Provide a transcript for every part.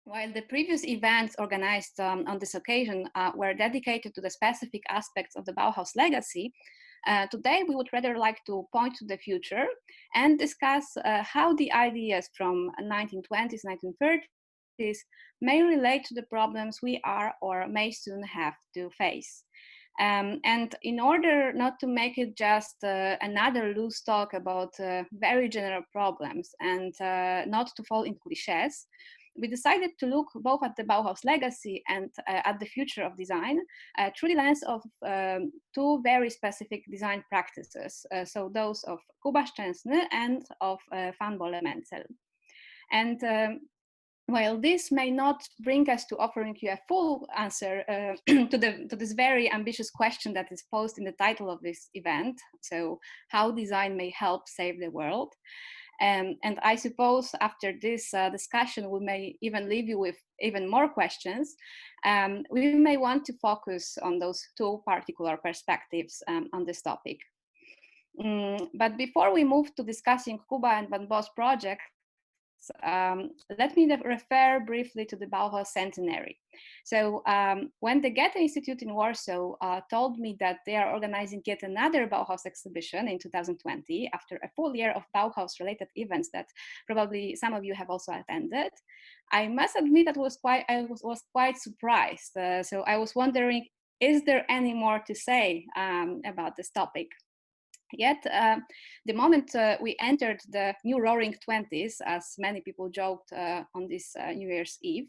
While the previous events organized on this occasion were dedicated to the specific aspects of the Bauhaus legacy, today we would rather like to point to the future and discuss how the ideas from 1920s, 1930s may relate to the problems we are or may soon have to face. And in order not to make it just another loose talk about very general problems and not to fall into cliches, we decided to look both at the Bauhaus legacy and at the future of design through the lens of two very specific design practices, so those of Jakub Szczęsny and of van Bo-Le Mentzel. And while this may not bring us to offering you a full answer to this very ambitious question that is posed in the title of this event, so how design may help save the world, and I suppose after this discussion, we may even leave you with even more questions. We may want to focus on those two particular perspectives on this topic. But before we move to discussing Kuba and Van Bo's projects, let me refer briefly to the Bauhaus centenary. So when the Goethe Institute in Warsaw told me that they are organizing yet another Bauhaus exhibition in 2020, after a full year of Bauhaus-related events that probably some of you have also attended, I must admit that I was quite surprised. So I was wondering, is there any more to say about this topic? Yet, the moment we entered the new roaring 20s, as many people joked on this New Year's Eve,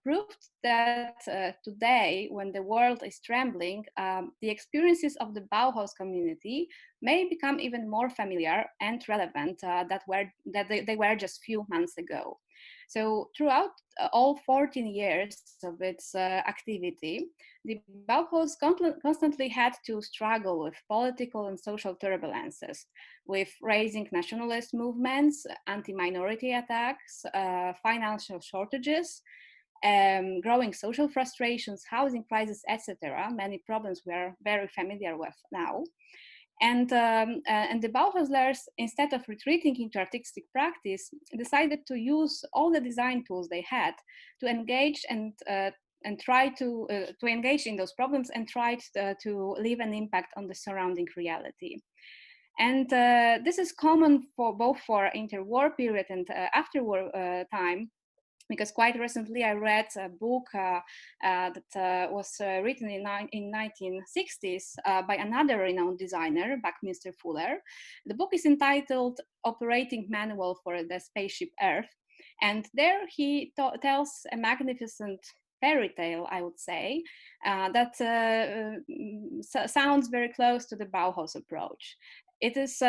proved that today, when the world is trembling, the experiences of the Bauhaus community may become even more familiar and relevant that they were just a few months ago. So throughout all 14 years of its activity, the Bauhaus constantly had to struggle with political and social turbulences, with raising nationalist movements, anti-minority attacks, financial shortages, growing social frustrations, housing crisis, etc. Many problems we are very familiar with now. And the Bauhausers, instead of retreating into artistic practice, decided to use all the design tools they had to engage and try to engage in those problems and try to leave an impact on the surrounding reality. And this is common for both for interwar period and afterwar time, because quite recently I read a book that was written in 1960s by another renowned designer, Buckminster Fuller. The book is entitled Operating Manual for the Spaceship Earth. And there he tells a magnificent fairy tale, I would say, that sounds very close to the Bauhaus approach. It is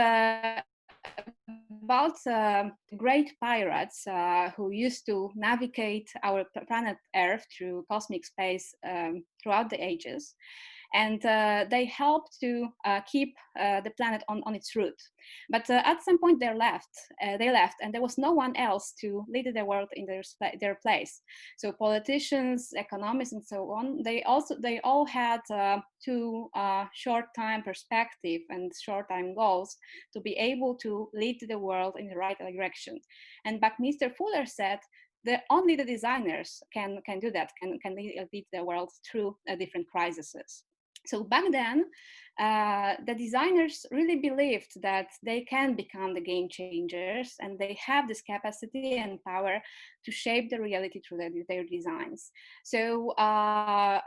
about great pirates who used to navigate our planet Earth through cosmic space throughout the ages. And they helped to keep the planet on its route. But at some point they left, and there was no one else to lead the world in their place. So politicians, economists, and so on, they all had two short-time perspective and short-time goals to be able to lead the world in the right direction. And Buckminster Fuller said, only the designers can do that, can lead the world through different crises. So back then, the designers really believed that they can become the game changers, and they have this capacity and power to shape the reality through their designs. So I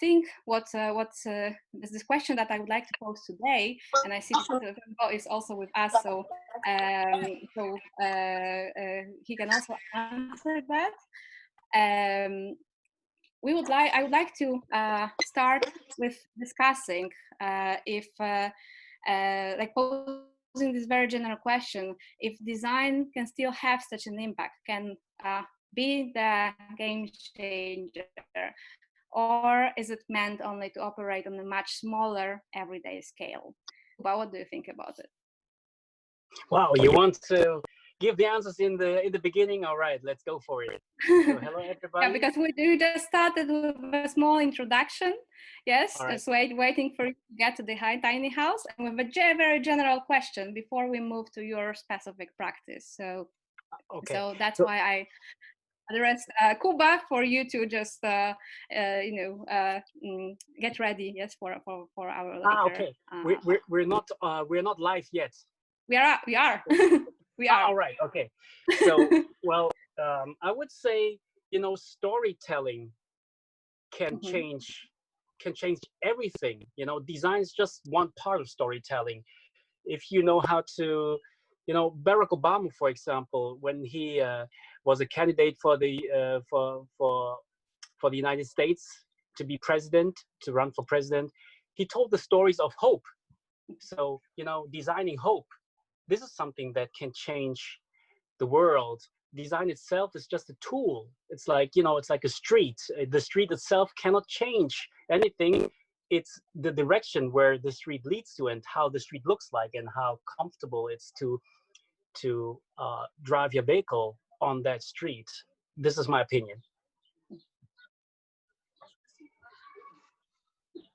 think this question that I would like to pose today, and I see that Bo is also with us, so he can also answer that. I would like to start with discussing if, like posing this very general question, if design can still have such an impact, can be the game changer, or is it meant only to operate on a much smaller everyday scale? But what do you think about it? Wow, you want to give the answers in the beginning? All right, let's go for it. So, hello everybody. Yeah, because we just started with a small introduction. Yes, Right. just waiting for you to get to the tiny house, and with a very general question before we move to your specific practice. So, okay. So that's why The rest, Kuba, for you to just get ready. Yes, for our later. Okay. We're not live yet. We are. We are. All right. Okay. So, well, I would say, storytelling can change everything. Design is just one part of storytelling. If you know how to, Barack Obama, for example, when he was a candidate for the United States to be president, to run for president, he told the stories of hope. So, designing hope. This is something that can change the world. Design itself is just a tool. It's like, it's like a street. The street itself cannot change anything. It's the direction where the street leads to and how the street looks like and how comfortable it's to drive your vehicle on that street. This is my opinion.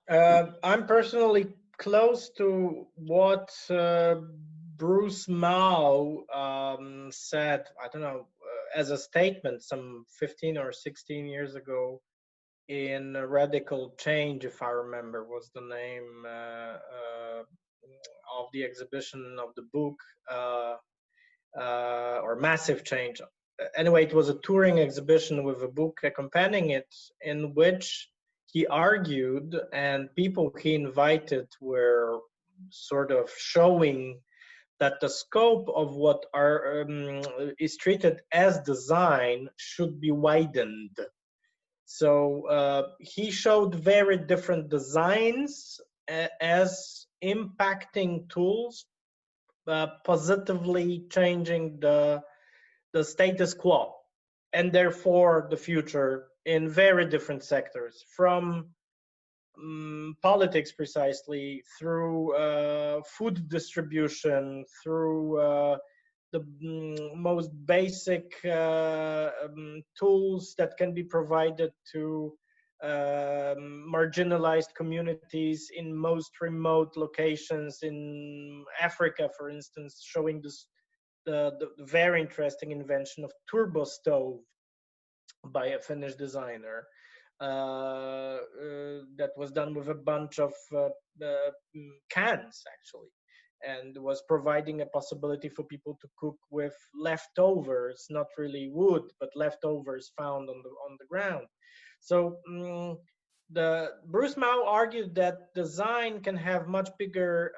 I'm personally close to what Bruce Mau said, I don't know, as a statement some 15 or 16 years ago in Radical Change, if I remember, was the name of the exhibition of the book, or Massive Change. Anyway, it was a touring exhibition with a book accompanying it, in which he argued, and people he invited were sort of showing that the scope of what is treated as design should be widened. So he showed very different designs as impacting tools, positively changing the status quo, and therefore the future in very different sectors, from politics precisely, through food distribution, through the most basic tools that can be provided to marginalized communities in most remote locations in Africa, for instance, showing this the very interesting invention of turbo stove by a Finnish designer. That was done with a bunch of cans, actually, and was providing a possibility for people to cook with leftovers, not really wood, but leftovers found on the ground. So the Bruce Mau argued that design can have much bigger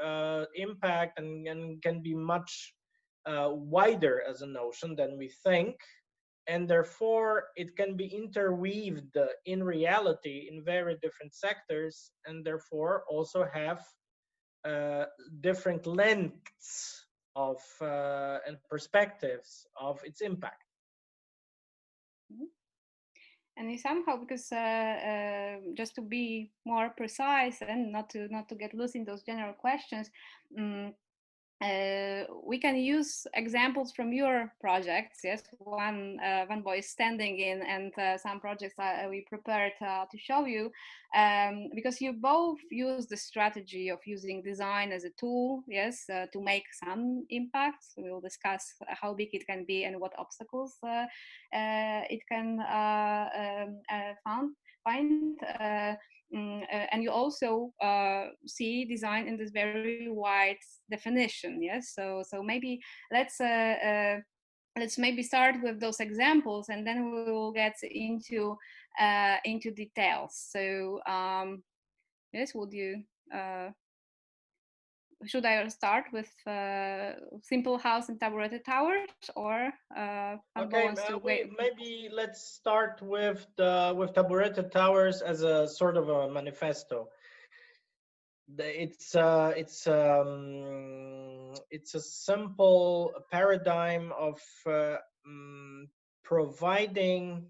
impact and can be much wider as a notion than we think. And therefore, it can be interweaved in reality in very different sectors, and therefore also have different lengths of and perspectives of its impact. And somehow, because just to be more precise and not to get lost in those general questions, we can use examples from your projects. Yes, one boy is standing in, and some projects we prepared to show you, because you both use the strategy of using design as a tool, yes, to make some impact. So we'll discuss how big it can be and what obstacles it can find. And you also see design in this very wide definition. Yes, so maybe let's maybe start with those examples, and then we will get into details. So yes, would you? Should I start with simple house and taburetted towers, or okay? Maybe let's start with taburetted towers as a sort of a manifesto. It's a simple paradigm of providing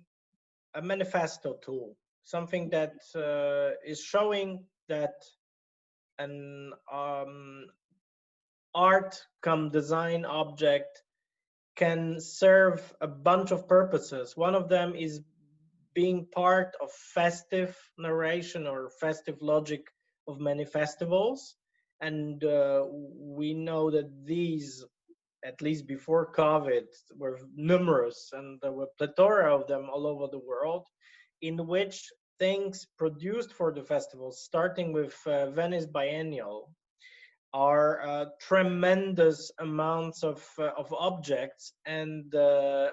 a manifesto tool, something that is showing that an art come design object can serve a bunch of purposes. One of them is being part of festive narration or festive logic of many festivals, and we know that these at least before COVID, were numerous, and there were plethora of them all over the world, in which things produced for the festival, starting with Venice Biennial, are tremendous amounts of objects and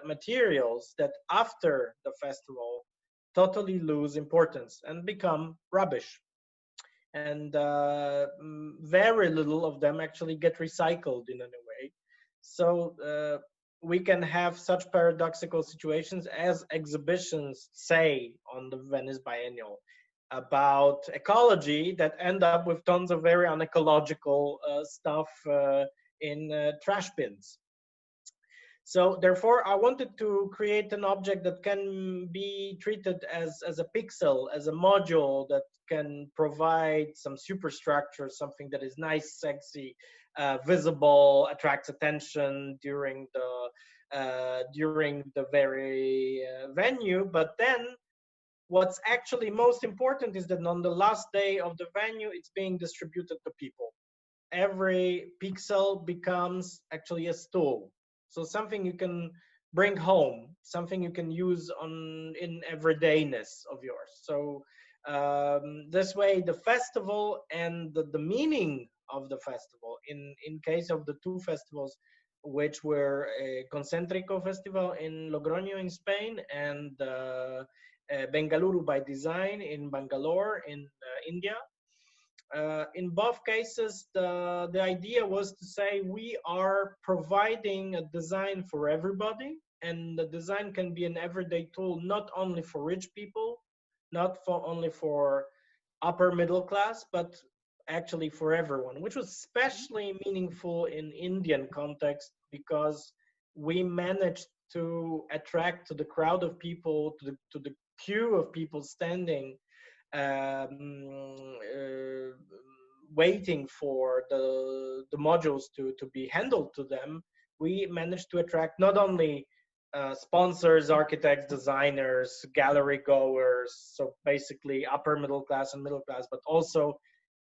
materials that after the festival totally lose importance and become rubbish. And very little of them actually get recycled in any way. So we can have such paradoxical situations as exhibitions say on the Venice Biennial about ecology that end up with tons of very unecological stuff in trash bins. So therefore, I wanted to create an object that can be treated as a pixel, as a module that can provide some superstructure, something that is nice, sexy, visible, attracts attention during the very venue. But then what's actually most important is that on the last day of the venue, it's being distributed to people. Every pixel becomes actually a stool. So something you can bring home, something you can use in everydayness of yours. So this way, the festival and the meaning of the festival, in case of the two festivals, which were a Concentrico festival in Logroño in Spain and Bengaluru by Design in Bangalore in India. In both cases, the idea was to say we are providing a design for everybody, and the design can be an everyday tool not only for rich people, not only for upper middle class, but actually for everyone, which was especially meaningful in Indian context because we managed to attract to the crowd of people, to the queue of people standing waiting for the modules to be handled to them. We managed to attract not only sponsors, architects, designers, gallery goers, so basically upper middle class and middle class, but also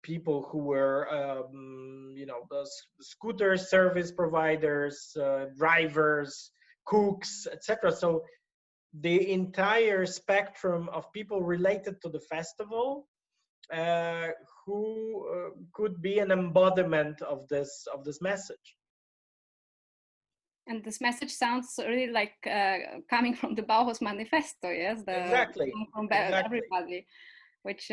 people who were scooter service providers, drivers, cooks, etc. So the entire spectrum of people related to the festival who could be an embodiment of this message. And this message sounds really like coming from the Bauhaus manifesto, yes? Exactly. From exactly. everybody, which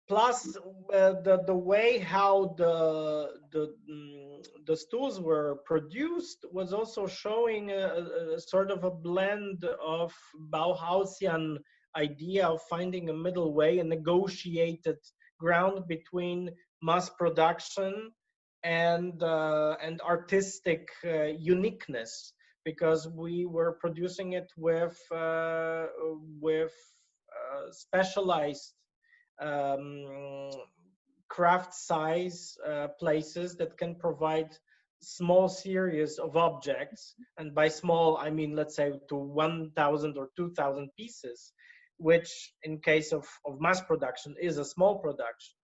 plus the way how the stools were produced was also showing a sort of a blend of Bauhausian idea of finding a middle way, a negotiated ground between mass production and artistic uniqueness, because we were producing it with specialized craft size places that can provide small series of objects, and by small I mean, let's say, to 1,000 or 2,000 pieces, which in case of mass production is a small production.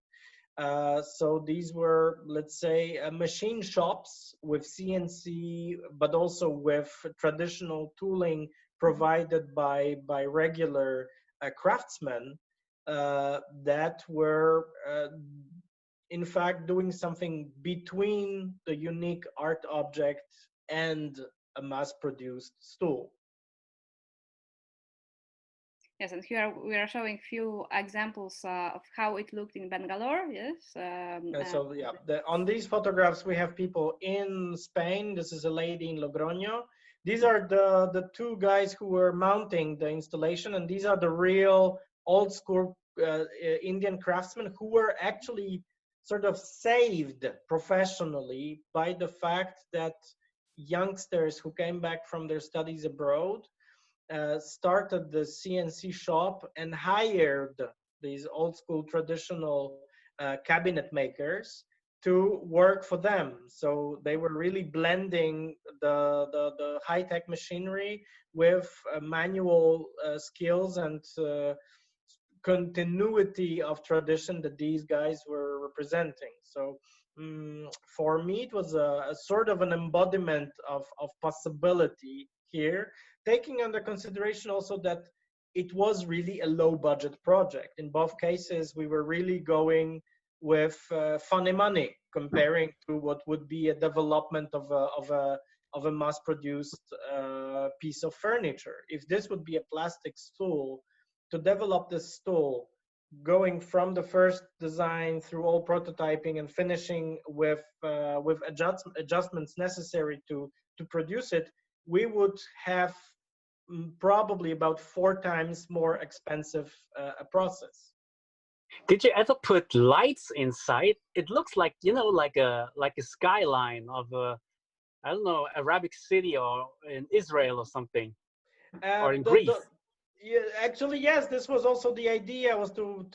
So these were, let's say, machine shops with CNC, but also with traditional tooling provided by regular craftsmen that were in fact doing something between the unique art object and a mass-produced stool. Yes, and here we are showing few examples of how it looked in Bangalore. Yes. So yeah, on these photographs we have people in Spain. This is a lady in Logroño. These are the two guys who were mounting the installation, and these are the real old school Indian craftsmen who were actually sort of saved professionally by the fact that youngsters who came back from their studies abroad started the CNC shop and hired these old school traditional cabinet makers to work for them. So they were really blending the high-tech machinery with manual skills and continuity of tradition that these guys were representing. So for me, it was a sort of an embodiment of possibility here, taking under consideration also that it was really a low budget project. In both cases, we were really going with funny money comparing to what would be a development of a mass-produced piece of furniture. If this would be a plastic stool, to develop this stool, going from the first design through all prototyping and finishing with adjustments necessary to produce it, we would have probably about 4 times more expensive a process. Did you ever put lights inside? It looks like, you know, like a skyline of a, I don't know, Arabic city or in Israel or something, or in Greece. Yeah, actually, yes. This was also the idea, was to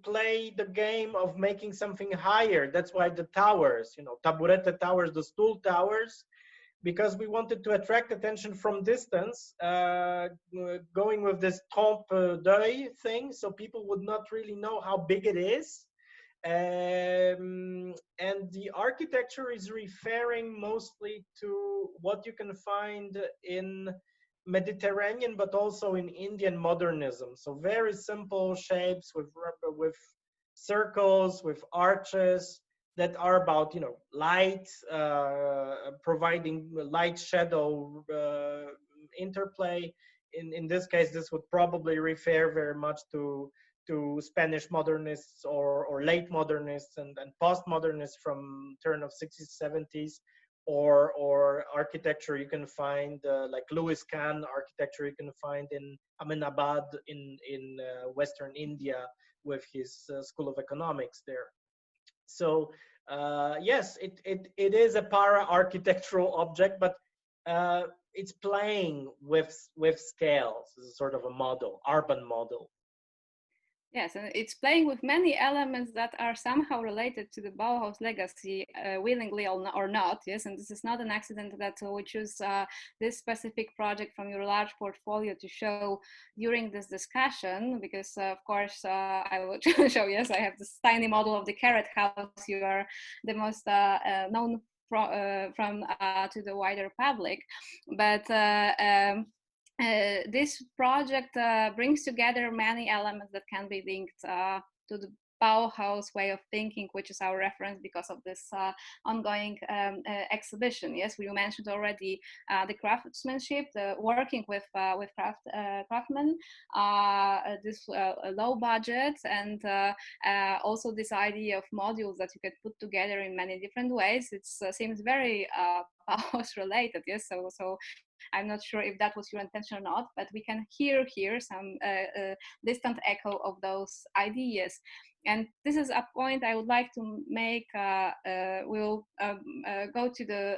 play the game of making something higher. That's why the towers, you know, taburete towers, the stool towers, because we wanted to attract attention from distance, going with this trompe d'oeil thing, so people would not really know how big it is. And the architecture is referring mostly to what you can find in Mediterranean, but also in Indian modernism. So very simple shapes with circles, with arches that are about, you know, light, providing light shadow interplay. In this case, this would probably refer very much to Spanish modernists or late modernists and postmodernists from turn of 60s, 70s, or architecture you can find like Louis Kahn architecture you can find in Ahmedabad in Western India with his School of Economics there. So yes, it is a para-architectural object, but it's playing with scales. It's sort of a model, urban model. Yes, and it's playing with many elements that are somehow related to the Bauhaus legacy, willingly or not. Yes, and this is not an accident that we choose this specific project from your large portfolio to show during this discussion, because of course I will show, yes, I have this tiny model of the Kereta house. You are the most known from to the wider public, but this project brings together many elements that can be linked to the Bauhaus way of thinking, which is our reference because of this ongoing exhibition. Yes, we mentioned already the craftsmanship, the working with craftsmen, this low budget, and also this idea of modules that you can put together in many different ways. It seems very Bauhaus related. Yes, so I'm not sure if that was your intention or not, but we can hear here some distant echo of those ideas. And this is a point I would like to make. We'll go to the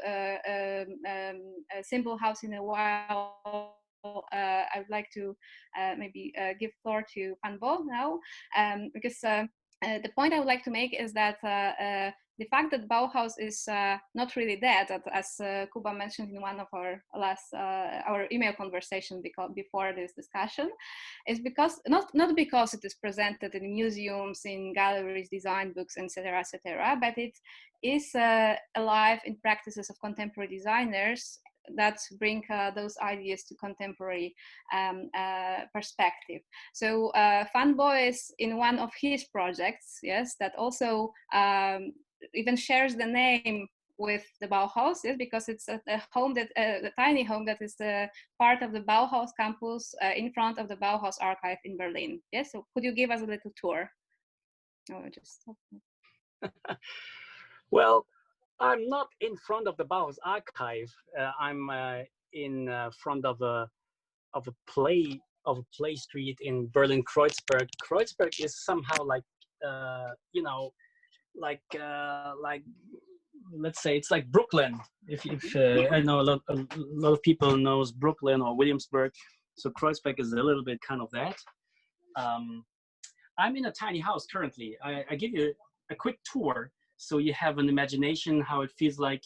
simple house in a while. I would like to maybe give floor to Bo now, because the point I would like to make is that the fact that Bauhaus is not really dead, as Kuba mentioned in one of our last our email conversation before this discussion, is because not because it is presented in museums, in galleries, design books, etc., but it is alive in practices of contemporary designers that bring those ideas to contemporary perspective. So Bo is in one of his projects, yes, that also even shares the name with the Bauhaus, yes, because it's a home that a tiny home that is part of the Bauhaus campus in front of the Bauhaus archive in Berlin. Yes, so could you give us a little tour? Oh, just Well, I'm not in front of the Bauhaus archive. I'm in front of a play street in Berlin Kreuzberg. Kreuzberg is somehow like you know, like let's say it's like Brooklyn. If I know a lot of people knows Brooklyn or Williamsburg, so Kreuzberg is a little bit kind of that. I'm in a tiny house currently. I give you a quick tour so you have an imagination how it feels like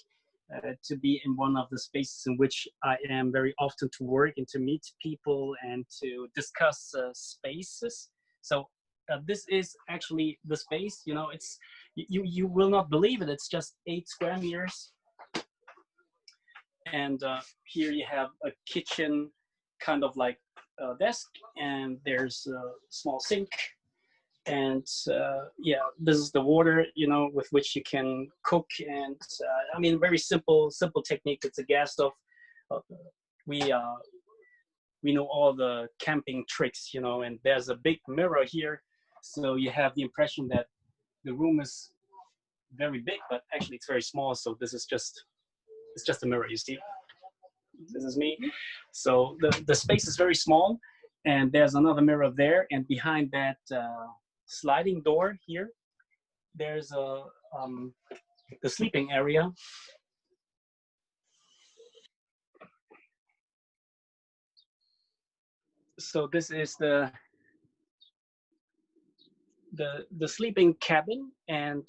to be in one of the spaces in which I am very often to work and to meet people and to discuss spaces. So this is actually the space. You know, it's you will not believe it. It's just 8 square meters, and here you have a kitchen, kind of like a desk, and there's a small sink, and yeah, this is the water, you know, with which you can cook. And I mean, very simple technique. It's a gas stove. We know all the camping tricks, you know, and there's a big mirror here, so you have the impression that the room is very big, but actually it's very small. So this is it's just a mirror, you see. This is me. So the space is very small, and there's another mirror there, and behind that sliding door here, there's the sleeping area. So this is the sleeping cabin, and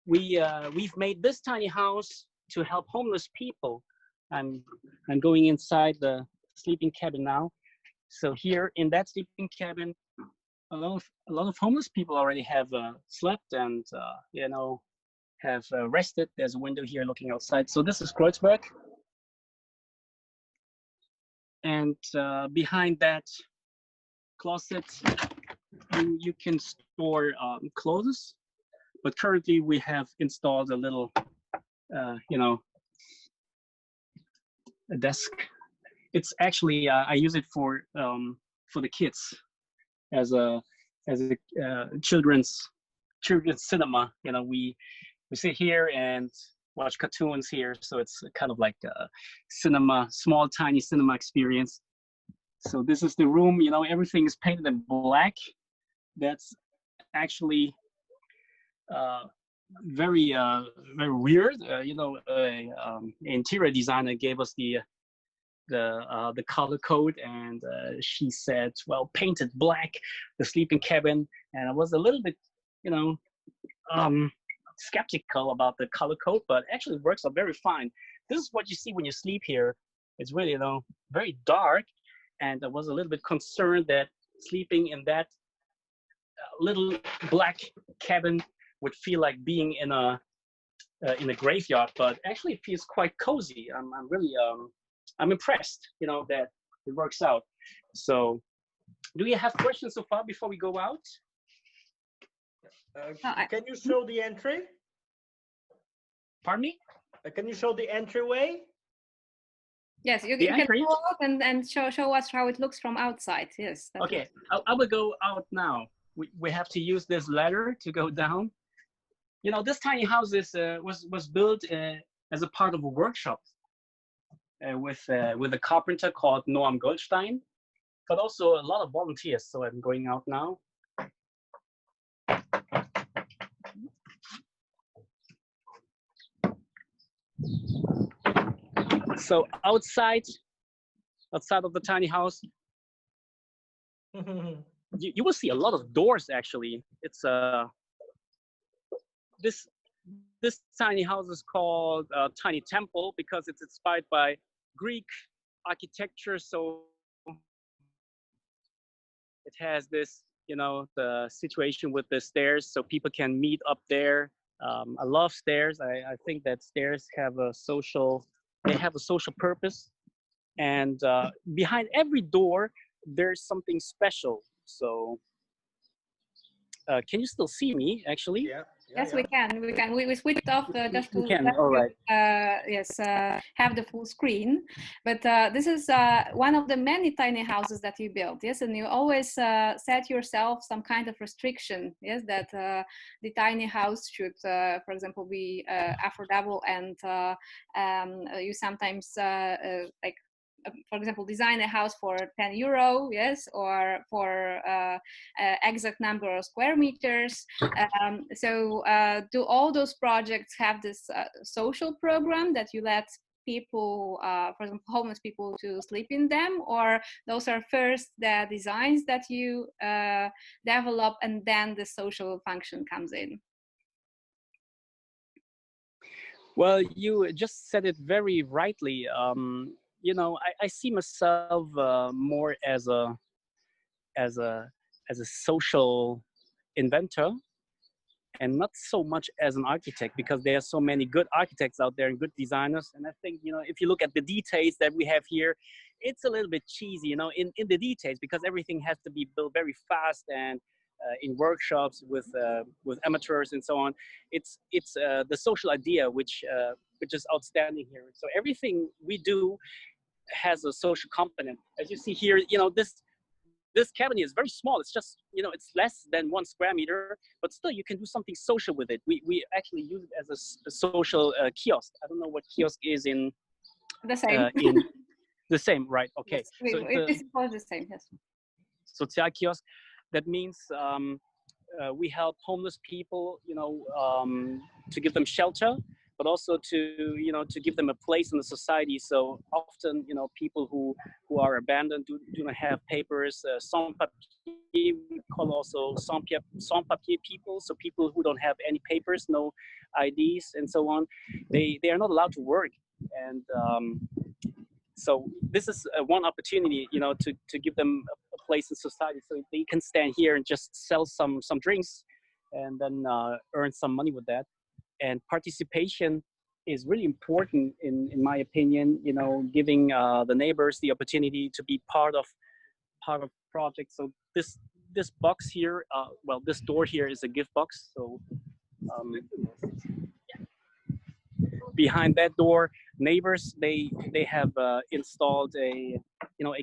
we've made this tiny house to help homeless people. I'm going inside the sleeping cabin now. So here in that sleeping cabin, a lot of homeless people already have slept and you know, have rested. There's a window here looking outside. So this is Kreuzberg. And behind that closet, you can store clothes. But currently we have installed a little, you know, a desk. It's actually I use it for the kids as a children's cinema. You know, we sit here and watch cartoons here, so it's kind of like a cinema, small tiny cinema experience. So this is the room. You know, everything is painted in black. That's actually very weird. You know, interior designer gave us the color code, and she said, well, painted black, the sleeping cabin. And I was a little bit, you know, skeptical about the color code, but actually it works out very fine. This is what you see when you sleep here. It's really, you know, very dark, and I was a little bit concerned that sleeping in that little black cabin would feel like being in a graveyard, but actually it feels quite cozy. I'm really I'm impressed, you know, that it works out. So do you have questions so far before we go out? Can you show the entry? Pardon me? Can you show the entryway? Yes, you can go out and show us how it looks from outside. Yes. Okay, I will go out now. We have to use this ladder to go down. You know, this tiny house was built as a part of a workshop with a carpenter called Noam Goldstein, but also a lot of volunteers. So I'm going out now. So outside of the tiny house, you will see a lot of doors. Actually, it's this tiny house is called Tiny Temple because it's inspired by Greek architecture. So it has this, you know, the situation with the stairs, so people can meet up there. I love stairs. I think that stairs have a social purpose, and behind every door there's something special. So can you still see me actually? Yeah. Yes, we can. We switched off just to all right. Have the full screen. But this is one of the many tiny houses that you built. Yes, and you always set yourself some kind of restriction. Yes, that the tiny house should, for example, be affordable, and you sometimes like, for example, design a house for €10, yes, or for exact number of square meters. So do all those projects have this social program that you let people, for example, homeless people, to sleep in them, or those are first the designs that you develop and then the social function comes in? Well, you just said it very rightly. You know, I see myself more as a as a social inventor, and not so much as an architect, because there are so many good architects out there and good designers. And I think, you know, if you look at the details that we have here, it's a little bit cheesy, you know, in the details, because everything has to be built very fast and in workshops with amateurs and so on. It's the social idea which is outstanding here. So everything we do has a social component. As you see here, you know, this cabinet is very small. It's just, you know, it's less than 1 square meter, but still you can do something social with it. We actually use it as a social kiosk. I don't know what kiosk is in the same. In the same, right? Okay. Yes, so it is the same. Yes. Social kiosk. That means we help homeless people, you know, to give them shelter, but also to, you know, to give them a place in the society. So often, you know, people who are abandoned do not have papers, sans-papier, we call also sans-papier people. So people who don't have any papers, no IDs and so on, they are not allowed to work. And so this is one opportunity, you know, to give them a place in society, so they can stand here and just sell some drinks and then earn some money with that. And participation is really important in my opinion, you know, giving the neighbors the opportunity to be part of projects. So this box here, well, this door here is a gift box. So behind that door, neighbors, they have installed a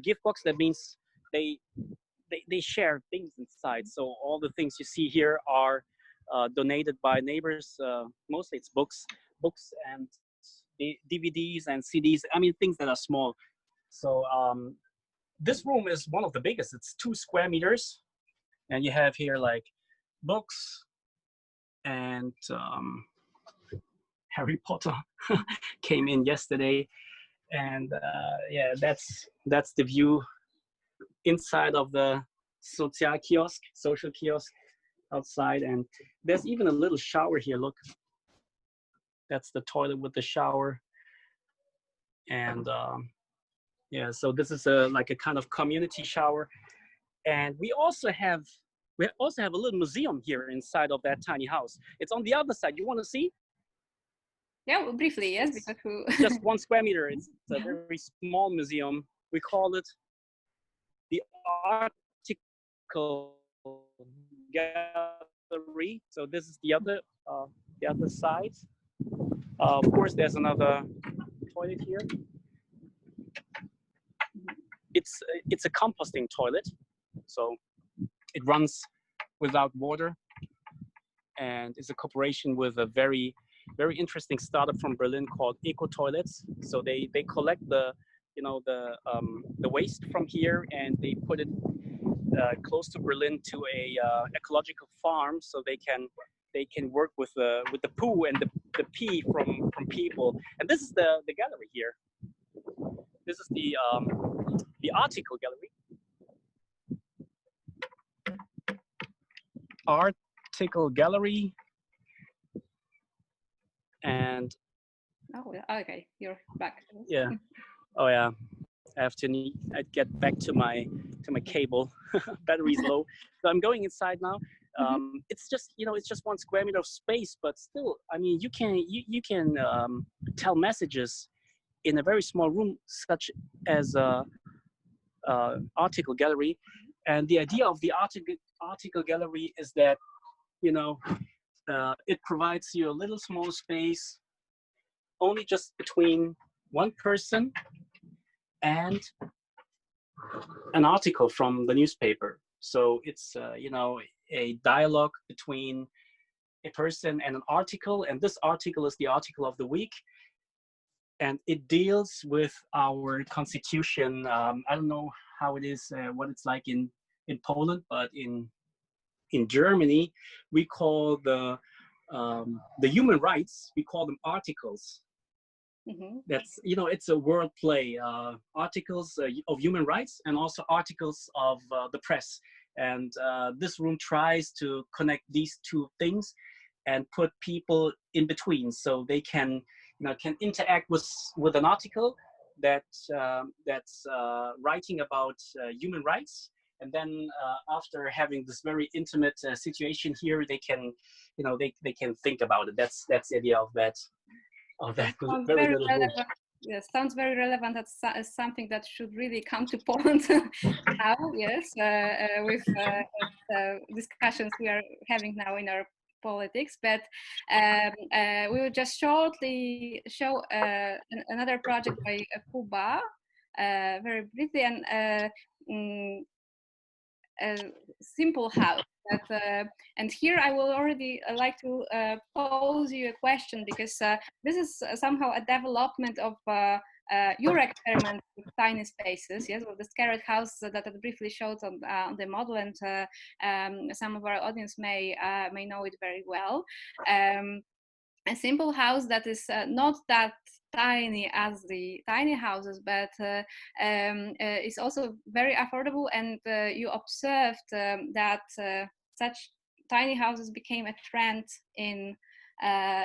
gift box. That means they share things inside. So all the things you see here are donated by neighbors. Mostly it's books and DVDs and CDs. I mean, things that are small. So this room is one of the biggest. It's 2 square meters, and you have here like books and Harry Potter came in yesterday, and yeah, that's the view inside of the social kiosk outside. And there's even a little shower here. Look, that's the toilet with the shower. And yeah, so this is like a kind of community shower. And we also have a little museum here inside of that tiny house. It's on the other side. You want to see? Yeah, well, briefly, yes, because just 1 square meter. It's a very small museum. We call it the article gallery. So this is the other side. Of course, there's another toilet here. It's a composting toilet, so it runs without water, and it's a cooperation with a very interesting startup from Berlin called Eco Toilets. So they collect the waste from here, and they put it close to Berlin to a ecological farm, so they can work with the poo and the pee from people. And this is the gallery here. This is the article gallery. Article gallery. And oh, okay, you're back. Yeah. Oh yeah. I'd get back to my cable. Battery's low. So I'm going inside now. It's just 1 square meter of space, but still, I mean, you can tell messages in a very small room, such as a article gallery. And the idea of the article gallery is that, you know, it provides you a little small space, only just between one person and an article from the newspaper. So it's a dialogue between a person and an article, and this article is the article of the week, and it deals with our constitution. I don't know how it is, what it's like in Poland, but in Germany, we call the human rights, we call them articles. That's, it's a word play. Articles of human rights, and also articles of the press. And this room tries to connect these two things and put people in between, so they can interact with an article that's writing about human rights, And then after having this very intimate situation here, they can, they can think about it. That's the idea of that very little book. Yes, sounds very relevant. That's something that should really come to Poland now. Yes, with discussions we are having now in our politics. But we will just shortly show another project by Kuba, very briefly, and a simple house. And here I will already like to pose you a question, because this is somehow a development of your experiment with tiny spaces, yes, with this carrot house that I briefly showed on the model, and some of our audience may know it very well. A simple house that is not that tiny as the tiny houses, but is also very affordable. And you observed that such tiny houses became a trend in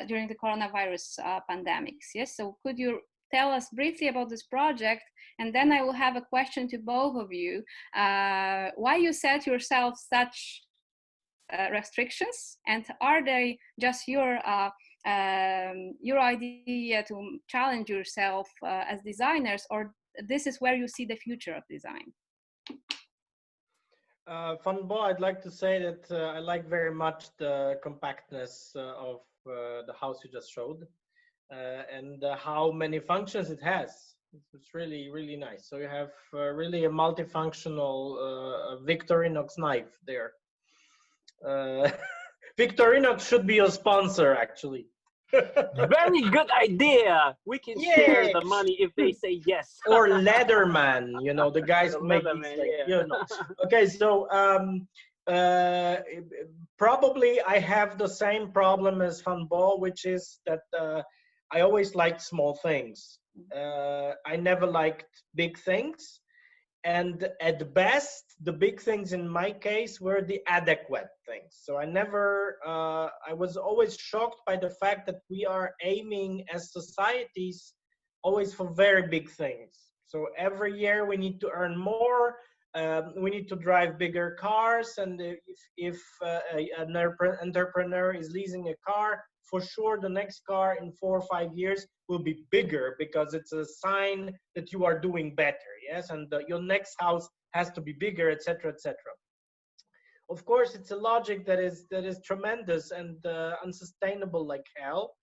during the coronavirus pandemics. Yes, so could you tell us briefly about this project, and then I will have a question to both of you. Why you set yourself such restrictions, and are they just your idea to challenge yourself as designers, or this is where you see the future of design? Van Bo, I'd like to say that I like very much the compactness of the house you just showed, and how many functions it has. It's really, really nice. So you have really a multifunctional Victorinox knife there. Victorinox should be your sponsor, actually. Very good idea. We can share the money if they say yes. Or Leatherman, the guys who make these, Okay, so probably I have the same problem as Van Bo, which is that I always liked small things. I never liked big things. And at best, the big things in my case were the adequate things. So I was always shocked by the fact that we are aiming as societies always for very big things. So every year we need to earn more, we need to drive bigger cars. And if an entrepreneur is leasing a car, for sure the next car in 4 or 5 years will be bigger, because it's a sign that you are doing better. Yes, and your next house has to be bigger, etc., etc. Of course, it's a logic that is tremendous and unsustainable like hell,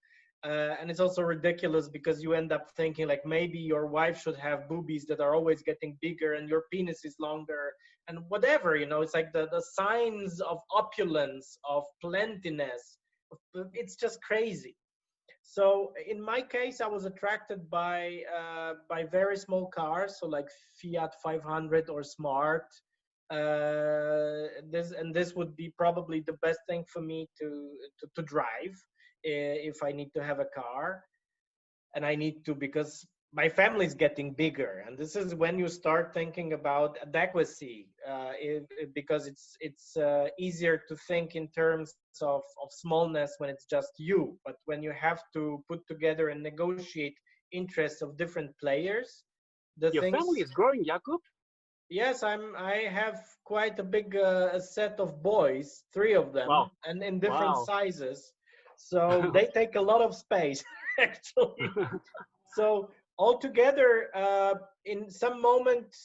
and it's also ridiculous, because you end up thinking like maybe your wife should have boobies that are always getting bigger and your penis is longer and whatever. It's like the signs of opulence, of plentiness. It's just crazy. So in my case, I was attracted by very small cars, so like Fiat 500 or Smart. This would be probably the best thing for me to drive if I need to have a car, and I need to, because my family is getting bigger, and this is when you start thinking about adequacy, because it's easier to think in terms of smallness when it's just you, but when you have to put together and negotiate interests of different players, your family is growing, Jakub? Yes, I have quite a big set of boys, 3 of them. Wow. And in different sizes, so they take a lot of space actually. So altogether, in some moment,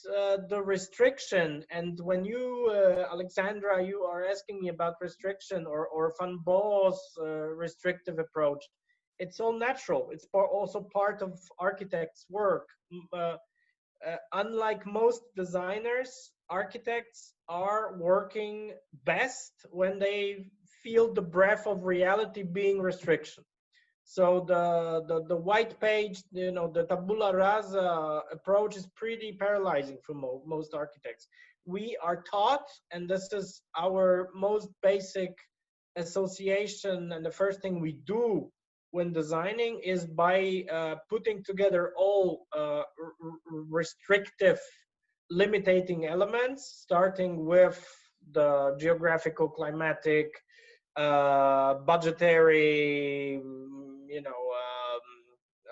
the restriction, and when you, Aleksandra, you are asking me about restriction, or Van Bo's restrictive approach, it's all natural. It's also part of architects' work. Unlike most designers, architects are working best when they feel the breath of reality being restriction. So the white page, the tabula rasa approach is pretty paralyzing for most architects. We are taught, and this is our most basic association, and the first thing we do when designing is by putting together all restrictive, limiting elements, starting with the geographical, climatic, budgetary,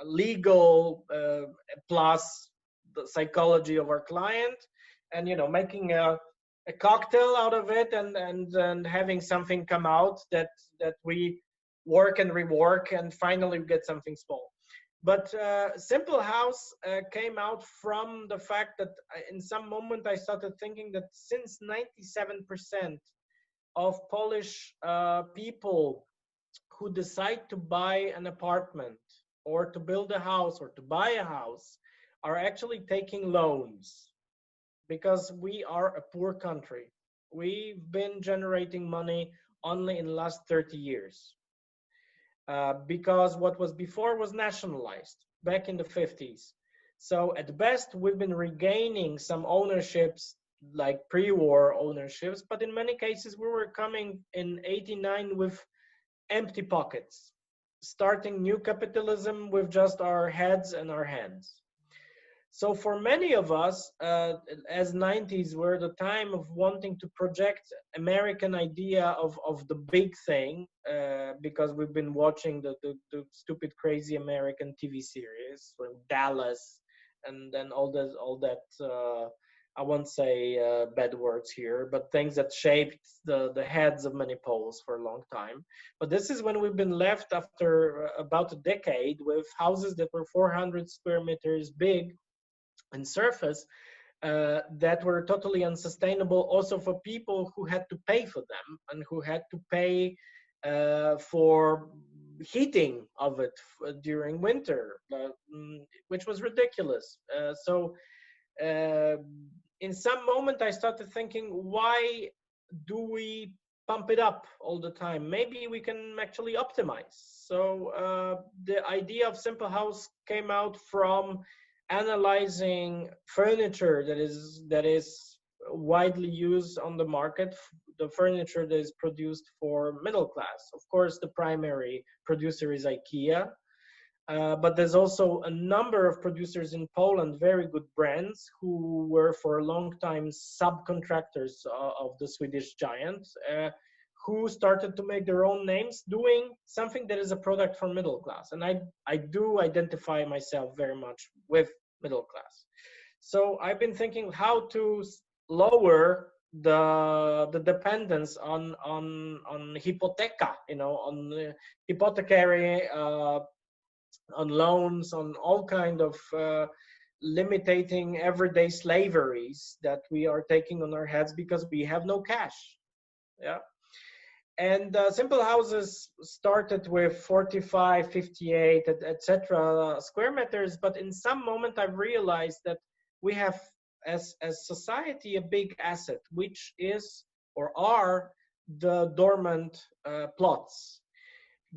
legal, plus the psychology of our client, and making a a cocktail out of it, and having something come out that we work and rework, and finally we get something small. But Simple House came out from the fact that in some moment I started thinking that since 97% of Polish people who decide to buy an apartment or to build a house or to buy a house are actually taking loans, because we are a poor country. We've been generating money only in the last 30 years. Because what was before was nationalized back in the 50s. So at best, we've been regaining some ownerships, like pre-war ownerships, but in many cases, we were coming in 89 with empty pockets, starting new capitalism with just our heads and our hands. So for many of us, as 90s were the time of wanting to project American idea of the big thing, because we've been watching the stupid, crazy American TV series from Dallas, and then all that I won't say bad words here, but things that shaped the heads of many Poles for a long time. But this is when we've been left after about a decade with houses that were 400 square meters big and surface, that were totally unsustainable also for people who had to pay for them and who had to pay for heating of it during winter, which was ridiculous. So in some moment I started thinking, why do we pump it up all the time? Maybe we can actually optimize. So the idea of Simple House came out from analyzing furniture that is widely used on the market, the furniture that is produced for middle class. Of course, the primary producer is IKEA, but there's also a number of producers in Poland, very good brands, who were for a long time subcontractors of the Swedish giant, who started to make their own names doing something that is a product for middle class. And I do identify myself very much with middle class. So I've been thinking how to lower the dependence on hypotheca, on hypothecary, on loans, on all kind of limiting everyday slaveries that we are taking on our heads because we have no cash. Yeah. And Simple Houses started with 45, 58, etc. square meters, but in some moment I've realized that we have, as society, a big asset, which is or are the dormant plots.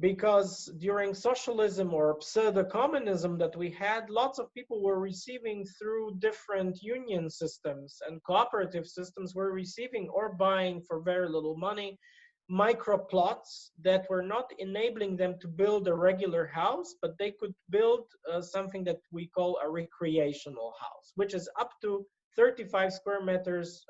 Because during socialism or pseudo-communism that we had, lots of people were receiving through different union systems and cooperative systems, were receiving or buying for very little money micro plots that were not enabling them to build a regular house, but they could build something that we call a recreational house, which is up to 35 square meters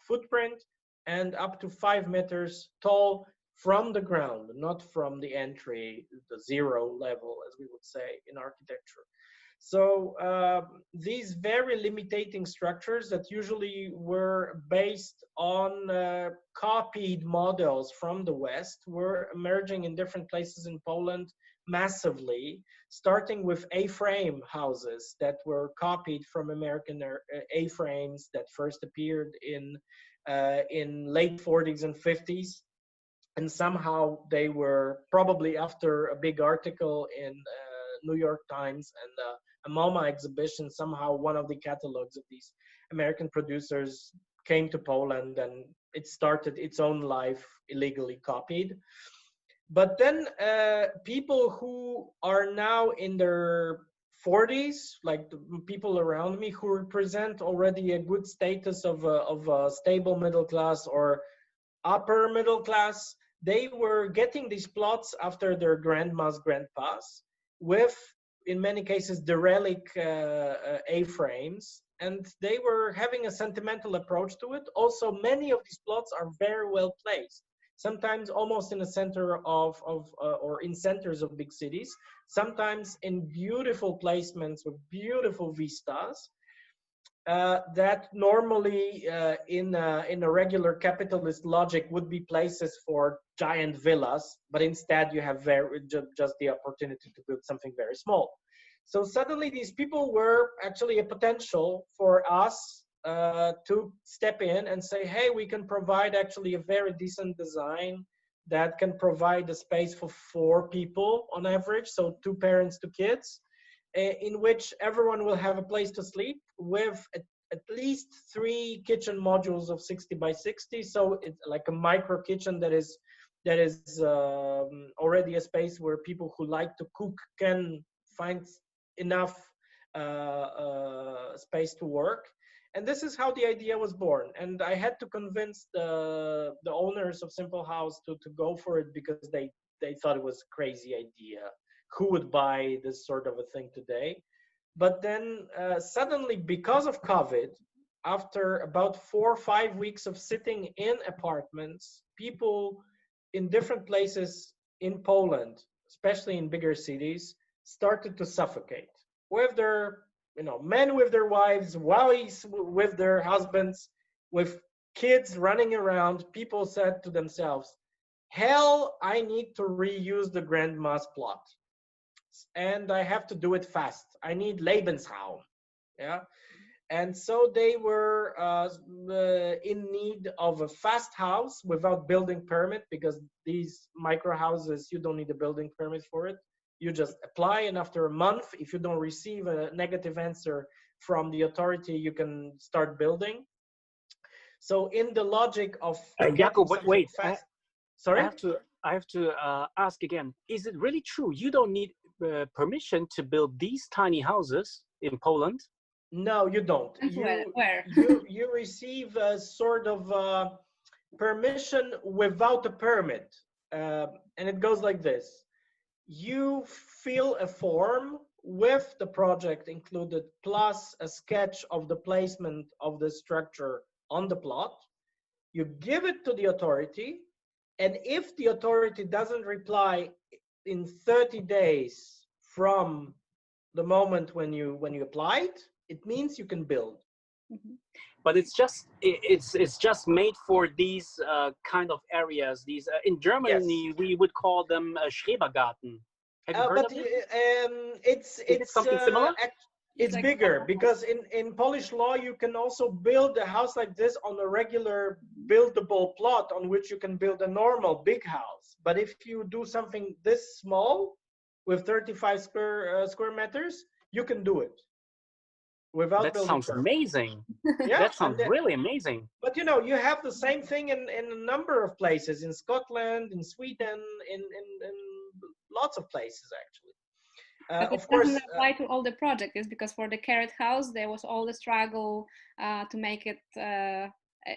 footprint and up to 5 meters tall from the ground, not from the entry, the zero level, as we would say in architecture. So these very limiting structures that usually were based on copied models from the West were emerging in different places in Poland massively, starting with A-frame houses that were copied from American A-frames that first appeared in late 40s and 50s. And somehow they were, probably after a big article in New York Times and a MoMA exhibition, somehow one of the catalogs of these American producers came to Poland and it started its own life illegally copied. But then people who are now in their 40s, like the people around me, who represent already a good status of a stable middle class or upper middle class, they were getting these plots after their grandmas, grandpas, with, in many cases, derelict A-frames, and they were having a sentimental approach to it. Also, many of these plots are very well placed, sometimes almost in the center of or in centers of big cities, sometimes in beautiful placements with beautiful vistas. that normally in a regular capitalist logic would be places for giant villas, but instead you have just the opportunity to build something very small. So suddenly these people were actually a potential for us to step in and say, hey, we can provide actually a very decent design that can provide a space for 4 people on average, so 2 parents, 2 kids, in which everyone will have a place to sleep with at least 3 kitchen modules of 60 by 60. So it's like a micro kitchen that is already a space where people who like to cook can find enough space to work. And this is how the idea was born. And I had to convince the owners of Simple House to go for it, because they thought it was a crazy idea. Who would buy this sort of a thing today? But then suddenly, because of COVID, after about 4 or 5 weeks of sitting in apartments, people in different places in Poland, especially in bigger cities, started to suffocate with their, men with their wives, wives with their husbands, with kids running around. People said to themselves, hell, I need to reuse the grandma's plot. And I have to do it fast. I need Lebensraum. Yeah. And so they were in need of a fast house without building permit, because these micro houses, you don't need a building permit for it. You just apply, and after a month, if you don't receive a negative answer from the authority, you can start building. So in the logic of Jakub, wait, fast, sorry? I have to ask again. Is it really true you don't need permission to build these tiny houses in Poland? No, you don't. Where? you receive a sort of permission without a permit, and it goes like this. You fill a form with the project included, plus a sketch of the placement of the structure on the plot. You give it to the authority, and if the authority doesn't reply in 30 days from the moment when you applied, it means you can build. Mm-hmm. But it's just made for these kind of areas. These in Germany, yes, we would call them Schrebergarten. Have you heard of it? It's something similar. It's like bigger, because in Polish law you can also build a house like this on a regular buildable plot on which you can build a normal big house. But if you do something this small with 35 square meters, you can do it without that building sounds permit. Amazing. Yeah, that sounds really amazing. But you have the same thing in a number of places, in Scotland, in Sweden, in lots of places actually. But it doesn't apply to all the projects, because for the Carrot House there was all the struggle to make it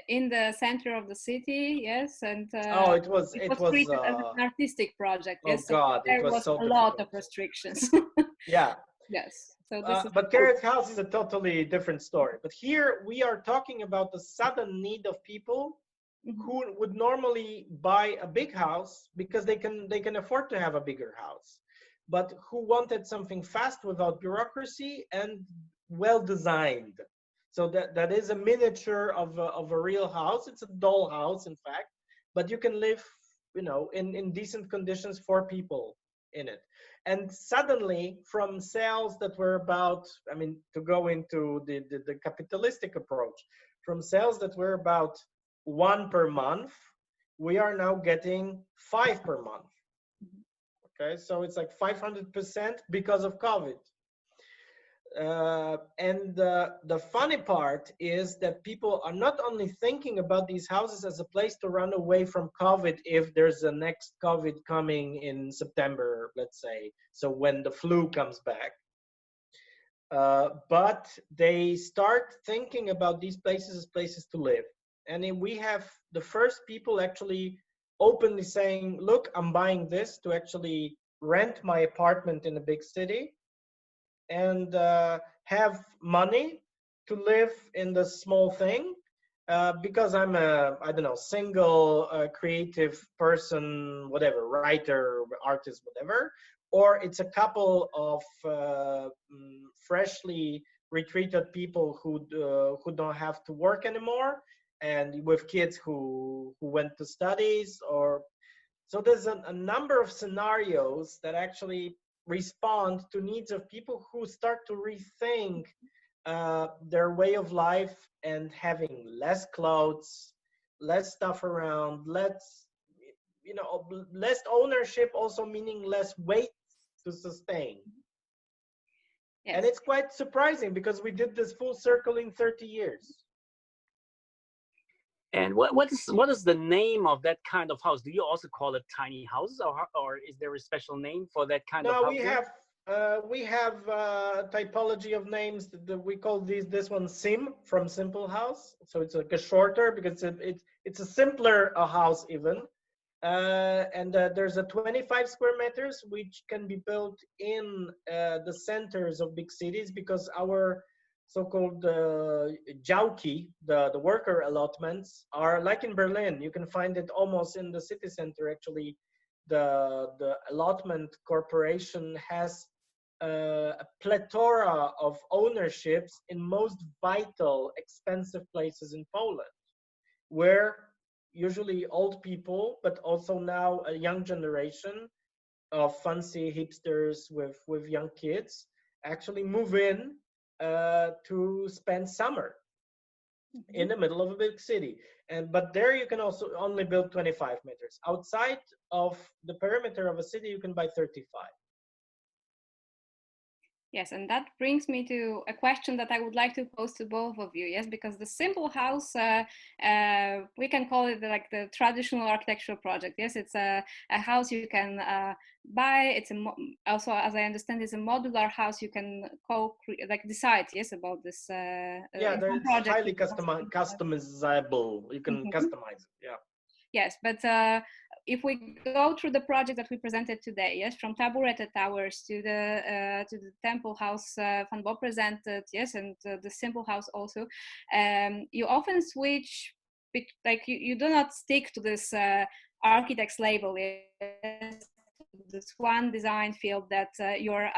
in the center of the city, yes, and it was treated as an artistic project. Oh yes, God, so there was so a difficult. lot of restrictions. Yeah. Yes. So this but Carrot House is a totally different story. But here we are talking about the sudden need of people who would normally buy a big house because they can afford to have a bigger house, but who wanted something fast without bureaucracy and well designed. So that is a miniature of a real house. It's a doll house, in fact, but you can live, in decent conditions, 4 people in it. And suddenly, from sales that were about, to go into the capitalistic approach, from sales that were about 1 per month, we are now getting 5 per month. Okay, so it's like 500% because of COVID. And the funny part is that people are not only thinking about these houses as a place to run away from COVID if there's a next COVID coming in September, let's say, so when the flu comes back, but they start thinking about these places as places to live. And we have the first people actually openly saying, look, I'm buying this to actually rent my apartment in a big city and have money to live in the small thing, because I'm single, creative person, whatever, writer, artist, whatever, or it's a couple of freshly retreated people who don't have to work anymore, and with kids who went to studies. Or so there's a number of scenarios that actually respond to needs of people who start to rethink their way of life, and having less clothes, less stuff around, less ownership, also meaning less weight to sustain. Yes. And it's quite surprising because we did this full circle in 30 years. And what is the name of that kind of house? Do you also call it tiny houses, or is there a special name for that kind of house? No, we have a typology of names that we call this one Sim, from Simple House. So it's like a shorter, because it's a simpler house even. And there's a 25 square meters, which can be built in the centers of big cities, because our so-called działki, the worker allotments, are like in Berlin. You can find it almost in the city center. Actually, the allotment corporation has a plethora of ownerships in most vital, expensive places in Poland, where usually old people, but also now a young generation of fancy hipsters with young kids, actually move in to spend summer in the middle of a big city. But there you can also only build 25 meters. Outside of the perimeter of a city, you can buy 35. Yes, and that brings me to a question that I would like to pose to both of you. Yes, because the simple house, we can call it like the traditional architectural project. Yes, it's a house you can buy. It's also, as I understand, it's a modular house. You can decide, yes, about this. Yeah, it's highly customizable. You can customize it. Yeah. Yes, but if we go through the project that we presented today, yes, from Taburete Towers to the Temple House Van Bo presented, yes, and the Simple House also, you often switch, like you do not stick to this architect's label, yes, this one design field that your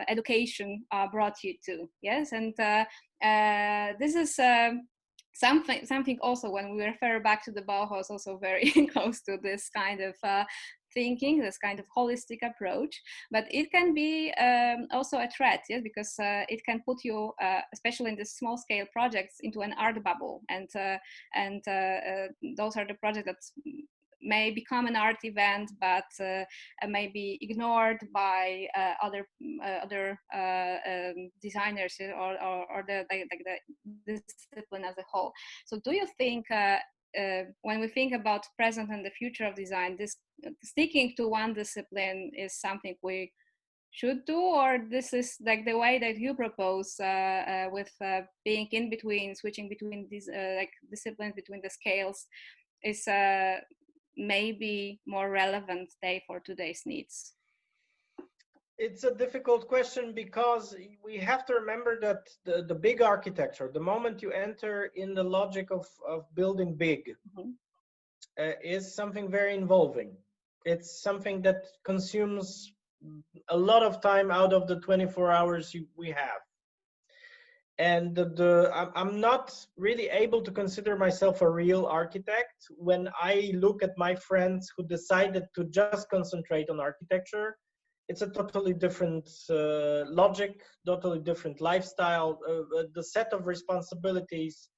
education brought you to, yes, and this is. Something also, when we refer back to the Bauhaus, also very close to this kind of thinking, this kind of holistic approach. But it can be also a threat, yes, because it can put you, especially in the small scale projects, into an art bubble, and those are the projects that may become an art event, but may be ignored by other designers, or the discipline as a whole. So do you think when we think about present and the future of design, this sticking to one discipline is something we should do, or this is like the way that you propose with being in between, switching between these like disciplines, between the scales, is maybe more relevant today for today's needs? It's a difficult question, because we have to remember that the big architecture, the moment you enter in the logic of building big, is something very involving. It's something that consumes a lot of time out of the 24 hours we have. And I'm not really able to consider myself a real architect when I look at my friends who decided to just concentrate on architecture. It's a totally different logic, totally different lifestyle. The set of responsibilities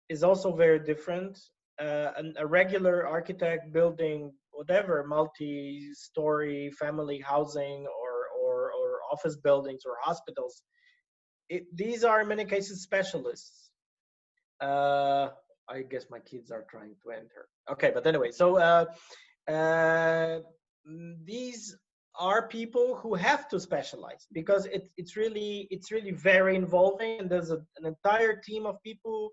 is also very different. And a regular architect building whatever multi-story family housing or office buildings or hospitals, these are in many cases specialists. I guess my kids are trying to enter. Okay, but anyway, so these are people who have to specialize, because it's really very involving, and there's an entire team of people,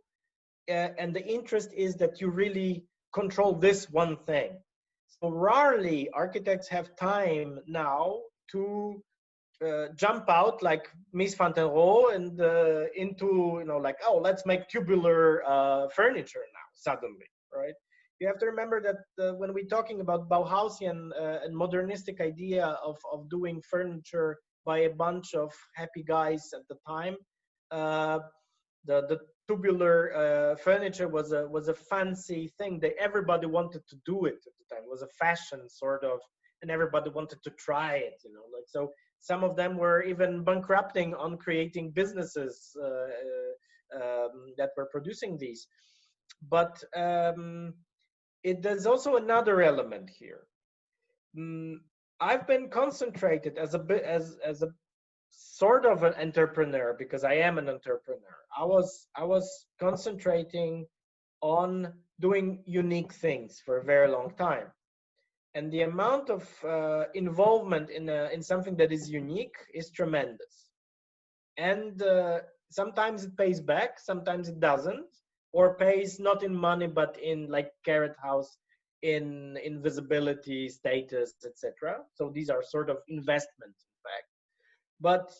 and the interest is that you really control this one thing. So rarely architects have time now to jump out like Mies van der Rohe and into, like, oh, let's make tubular furniture now suddenly, right? You have to remember that when we're talking about Bauhausian and modernistic idea of doing furniture by a bunch of happy guys at the time, The tubular furniture was a fancy thing. Everybody wanted to do it at the time. It was a fashion sort of, and everybody wanted to try it. Like, so some of them were even bankrupting on creating businesses that were producing these. But there's also another element here. I've been concentrated as a sort of an entrepreneur, because I am an entrepreneur. I was concentrating on doing unique things for a very long time, and the amount of involvement in something that is unique is tremendous. And sometimes it pays back, sometimes it doesn't, or pays not in money but in, like Carrot House, in visibility, status, etc. So these are sort of investments, in fact. But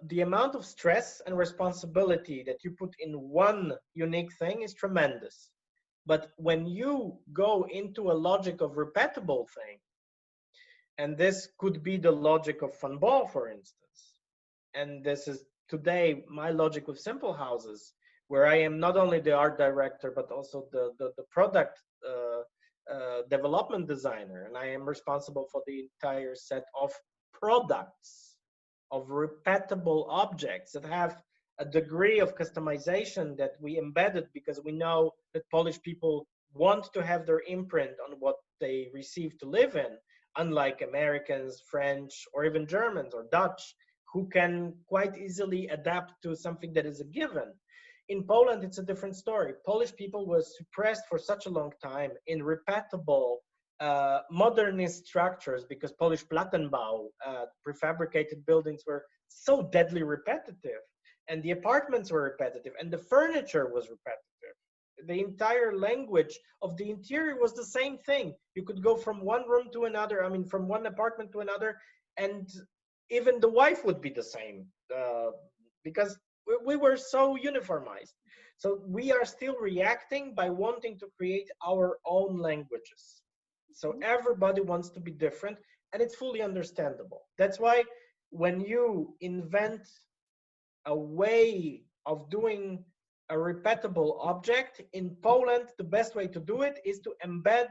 the amount of stress and responsibility that you put in one unique thing is tremendous. But when you go into a logic of repeatable thing, and this could be the logic of Van Bo, for instance, and this is today my logic with Simple Houses, where I am not only the art director, but also the product development designer, and I am responsible for the entire set of products, of repeatable objects that have a degree of customization that we embedded, because we know that Polish people want to have their imprint on what they receive to live in, unlike Americans, French, or even Germans or Dutch, who can quite easily adapt to something that is a given. In Poland, it's a different story. Polish people were suppressed for such a long time in repeatable modernist structures, because Polish Plattenbau, prefabricated buildings, were so deadly repetitive, and the apartments were repetitive, and the furniture was repetitive. The entire language of the interior was the same thing. You could go from one room to another, from one apartment to another, and even the wife would be the same, because we were so uniformized. So we are still reacting by wanting to create our own languages. So everybody wants to be different, and it's fully understandable. That's why when you invent a way of doing a repeatable object in Poland, the best way to do it is to embed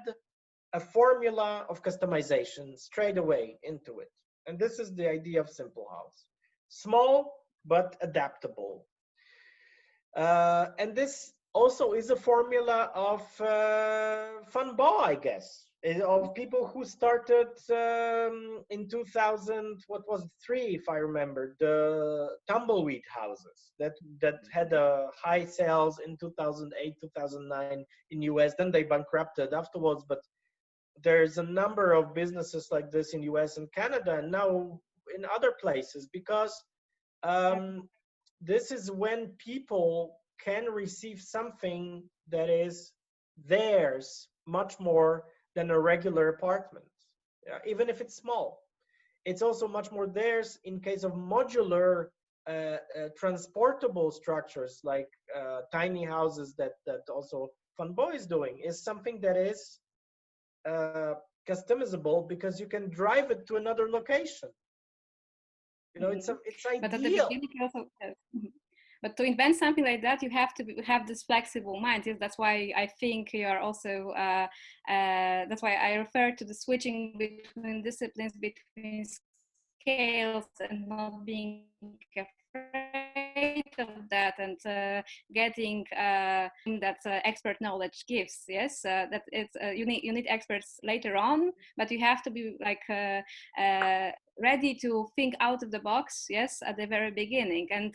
a formula of customization straight away into it. And this is the idea of Simple House. Small, but adaptable. And this also is a formula of Van Bo, I guess, of people who started in 2003, if I remember, the tumbleweed houses that had high sales in 2008, 2009 in US. Then they bankrupted afterwards, but there's a number of businesses like this in US and Canada, and now in other places, because this is when people can receive something that is theirs much more than a regular apartment, even if it's small. It's also much more theirs in case of modular transportable structures, like tiny houses that also Van Bo is doing, is something that is customizable, because you can drive it to another location. It's ideal. But at the beginning also, but to invent something like that, you have to have this flexible mind. Yes, that's why I think you are also. That's why I refer to the switching between disciplines, between scales, and not being afraid of that, and getting that expert knowledge gives. Yes, that it's you need experts later on, but you have to be like ready to think out of the box. Yes, at the very beginning. And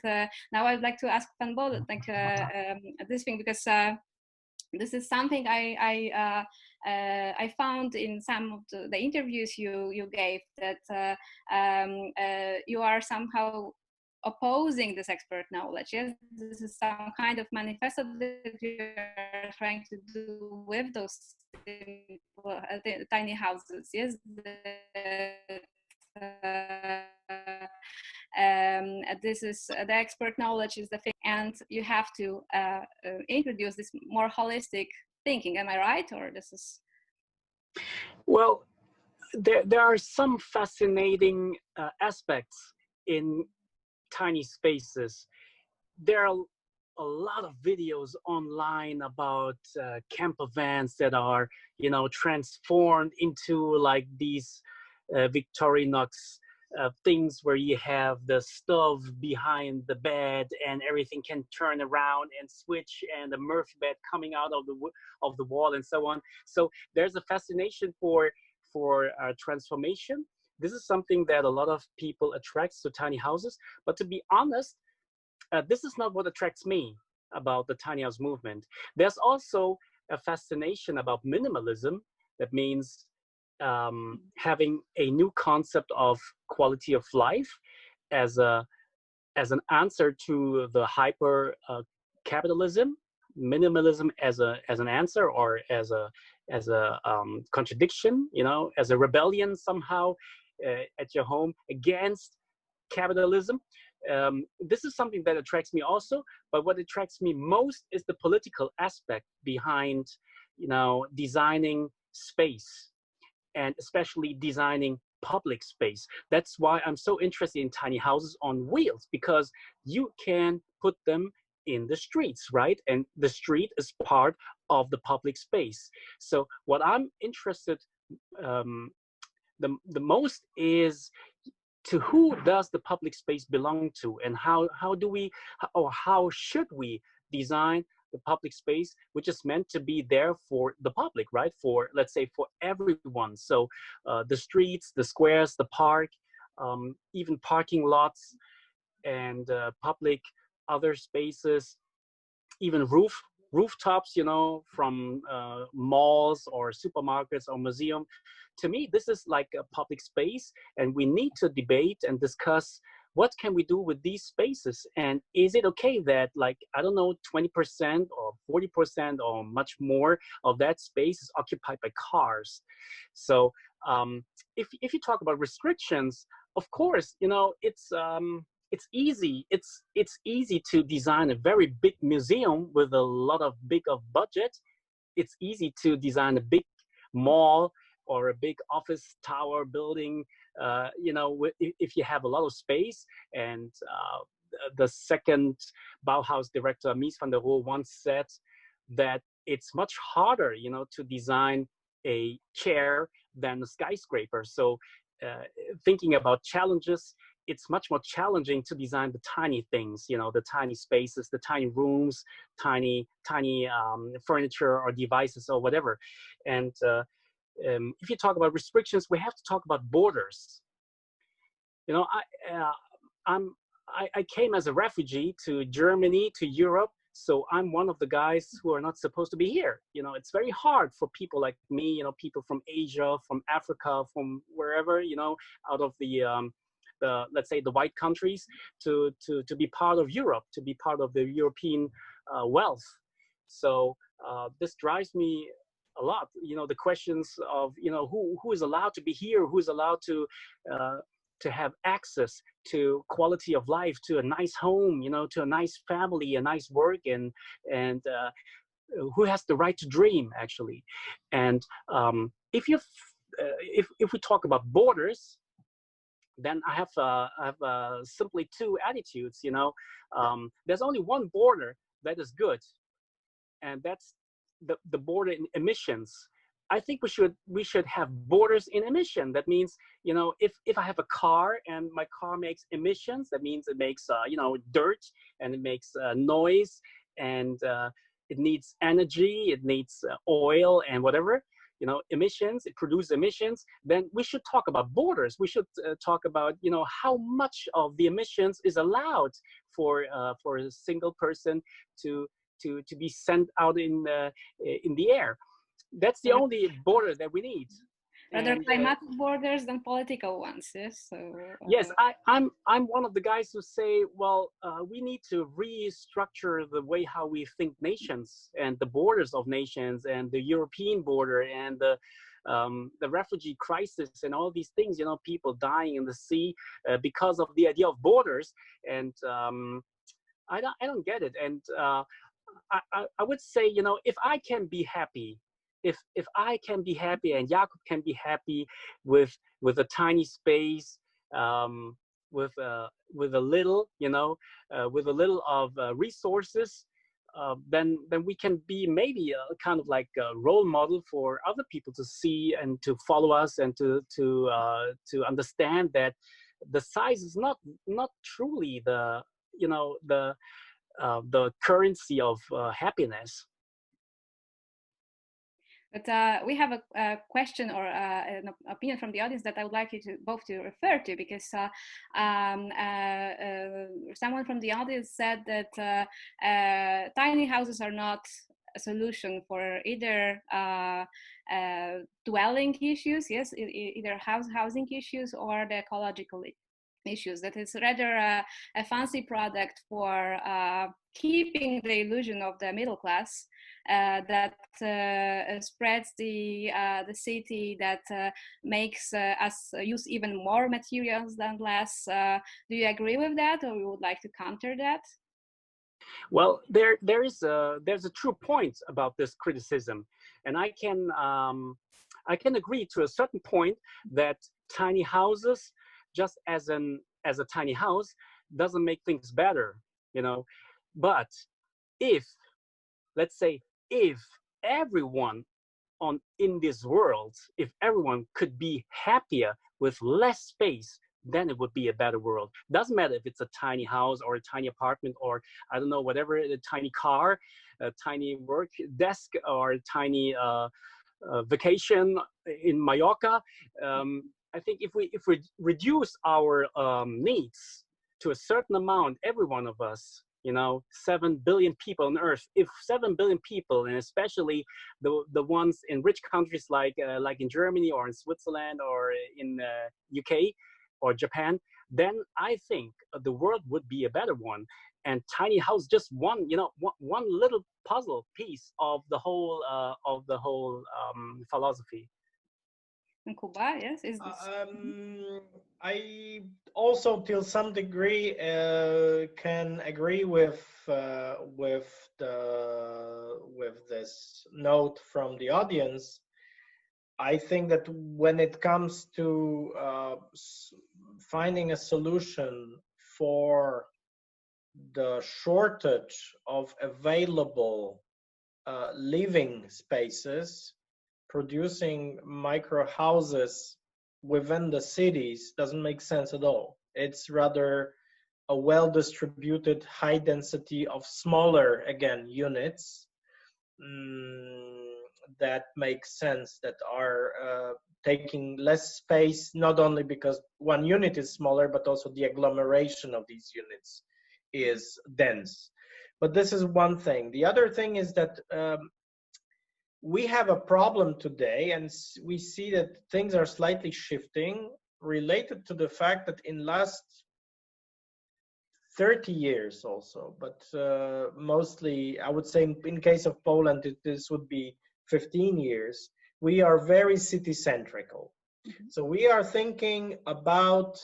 now I'd like to ask Van Bo this thing, because this is something I found in some of the interviews you gave, that you are somehow opposing this expert knowledge. Yes, this is some kind of manifesto that you're trying to do with those tiny houses. Yes, this is the expert knowledge is the thing, and you have to introduce this more holistic thinking. Am I right, or this is? Well, there are some fascinating aspects in tiny spaces. There are a lot of videos online about camper vans that are, you know, transformed into like these Victorinox things where you have the stove behind the bed and everything can turn around and switch, and the Murphy bed coming out of the wall and so on. So there's a fascination for transformation. This is something that a lot of people attracts to tiny houses. But to be honest, this is not what attracts me about the tiny house movement. There's also a fascination about minimalism. That means having a new concept of quality of life as an answer to the hyper capitalism. Minimalism as an answer, or as a contradiction, you know, as a rebellion somehow at your home against capitalism. This is something that attracts me also, but what attracts me most is the political aspect behind, you know, designing space, and especially designing public space. That's why I'm so interested in tiny houses on wheels, because you can put them in the streets, right? And the street is part of the public space. So what I'm interested the most is to who does the public space belong to, and how do we, or how should we design the public space, which is meant to be there for the public, right? For, let's say, for everyone. So the streets, the squares, the park, even parking lots, and public other spaces, even rooftops, you know, from malls or supermarkets or museum. To me, this is like a public space, and we need to debate and discuss what can we do with these spaces, and is it okay that, like, I don't know, 20% or 40% or much more of that space is occupied by cars. So if you talk about restrictions, of course, you know, it's easy. It's easy to design a very big museum with a lot of big of budget. It's easy to design a big mall or a big office tower building, you know, if you have a lot of space. And the second Bauhaus director, Mies van der Rohe, once said that it's much harder, you know, to design a chair than a skyscraper. So thinking about challenges, it's much more challenging to design the tiny things, you know, the tiny spaces, the tiny rooms, tiny furniture or devices or whatever. And if you talk about restrictions, we have to talk about borders. You know, I came as a refugee to Germany, to Europe, so I'm one of the guys who are not supposed to be here. You know, it's very hard for people like me, you know, people from Asia, from Africa, from wherever, you know, out of the let's say the white countries, to be part of Europe, to be part of the European wealth. So this drives me a lot. You know, the questions of, you know, who is allowed to be here, who is allowed to have access to quality of life, to a nice home, you know, to a nice family, a nice work, and who has the right to dream, actually. And if we talk about borders, then I have simply two attitudes. You know, there's only one border that is good, and that's the border in emissions. I think we should have borders in emission. That means, you know, if I have a car and my car makes emissions, that means it makes you know, dirt, and it makes noise, and it needs energy, it needs oil and whatever, you know, emissions, it produces emissions. Then we should talk about borders. We should talk about, you know, how much of the emissions is allowed for a single person to be sent out in the air. That's the only border that we need. Rather climatic borders than political ones. Yes. So yes, I'm one of the guys who say, well, we need to restructure the way how we think nations and the borders of nations, and the European border, and the refugee crisis, and all these things. You know, people dying in the sea because of the idea of borders, and I don't get it. And I would say, you know, if I can be happy. If I can be happy, and Jakub can be happy with a tiny space, with a little, with a little of resources, then we can be maybe a kind of like a role model for other people to see and to follow us, and to understand that the size is not truly the the currency of happiness. But we have a question or an opinion from the audience that I would like you to both to refer to, because someone from the audience said that tiny houses are not a solution for either dwelling issues, yes, either housing issues or the ecological issues. That is rather a fancy product for keeping the illusion of the middle class that spreads the city, that makes us use even more materials than less. Do you agree with that, or you would like to counter that? Well, there's a true point about this criticism, and I can agree to a certain point that tiny houses, just as a tiny house, doesn't make things better, But if, let's say, if everyone in this world, if everyone could be happier with less space, then it would be a better world. Doesn't matter if it's a tiny house or a tiny apartment, or I don't know, whatever, a tiny car, a tiny work desk, or a tiny vacation in Mallorca. I think if we reduce our needs to a certain amount, every one of us, 7 billion people on Earth, if 7 billion people, and especially the ones in rich countries like in Germany or in Switzerland or in UK or Japan, then I think the world would be a better one. And tiny house, just one little puzzle piece of the whole philosophy. In Cuba, yes, is this? I also, till some degree, can agree with this note from the audience. I think that when it comes to finding a solution for the shortage of available living spaces, producing micro houses within the cities doesn't make sense at all. It's rather a well-distributed high density of smaller, again, units that make sense, that are taking less space, not only because one unit is smaller, but also the agglomeration of these units is dense. But this is one thing. The other thing is that we have a problem today, and we see that things are slightly shifting, related to the fact that in last 30 years also, but mostly I would say in case of Poland, this would be 15 years, we are very city-centrical. So we are thinking about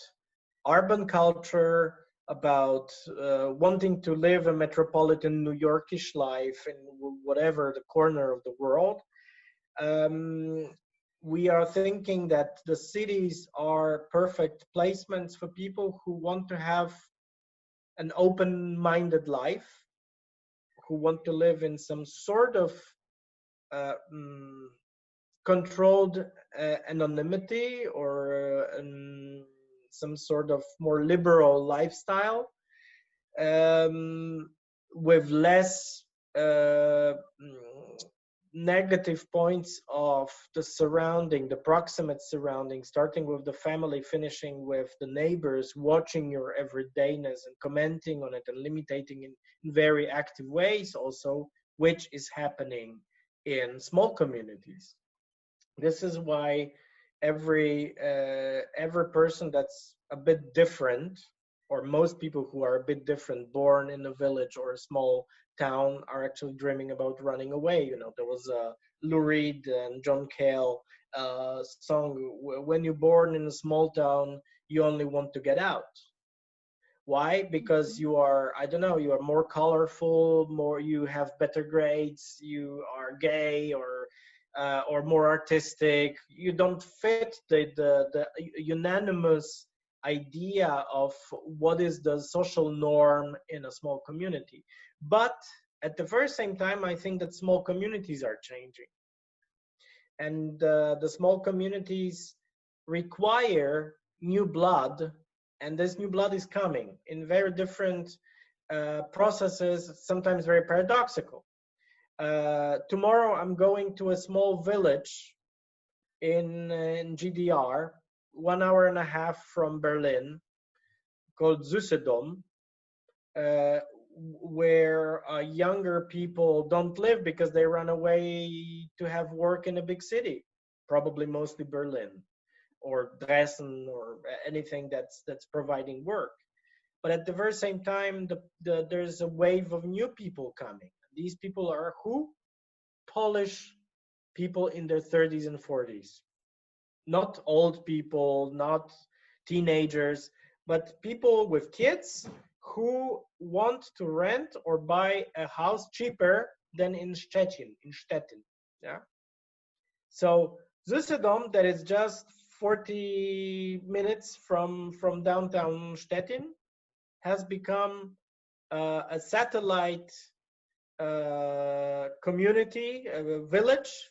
urban culture, about wanting to live a metropolitan New Yorkish life in whatever the corner of the world. We are thinking that the cities are perfect placements for people who want to have an open-minded life, who want to live in some sort of controlled anonymity, or some sort of more liberal lifestyle, with less negative points of the proximate surrounding, starting with the family, finishing with the neighbors, watching your everydayness and commenting on it and limiting in very active ways also, which is happening in small communities. This is why every person that's a bit different, or most people who are a bit different, born in a village or a small town, are actually dreaming about running away. There was a Lou Reed and John Cale song, when you're born in a small town, you only want to get out. Why? Because you are, I don't know, you are more colorful, you have better grades, you are gay, or more artistic. You don't fit the unanimous idea of what is the social norm in a small community. But at the very same time, I think that small communities are changing. And the small communities require new blood, and this new blood is coming in very different processes, sometimes very paradoxical. Tomorrow I'm going to a small village in GDR, 1.5 hours from Berlin, called Süßedom, where younger people don't live because they run away to have work in a big city, probably mostly Berlin or Dresden or anything that's providing work. But at the very same time, there's a wave of new people coming. These people are who? Polish people in their 30s and 40s. Not old people, not teenagers, but people with kids who want to rent or buy a house cheaper than in Stettin. Yeah. So Süßedom, that is just 40 minutes from downtown Stettin, has become a satellite community, a village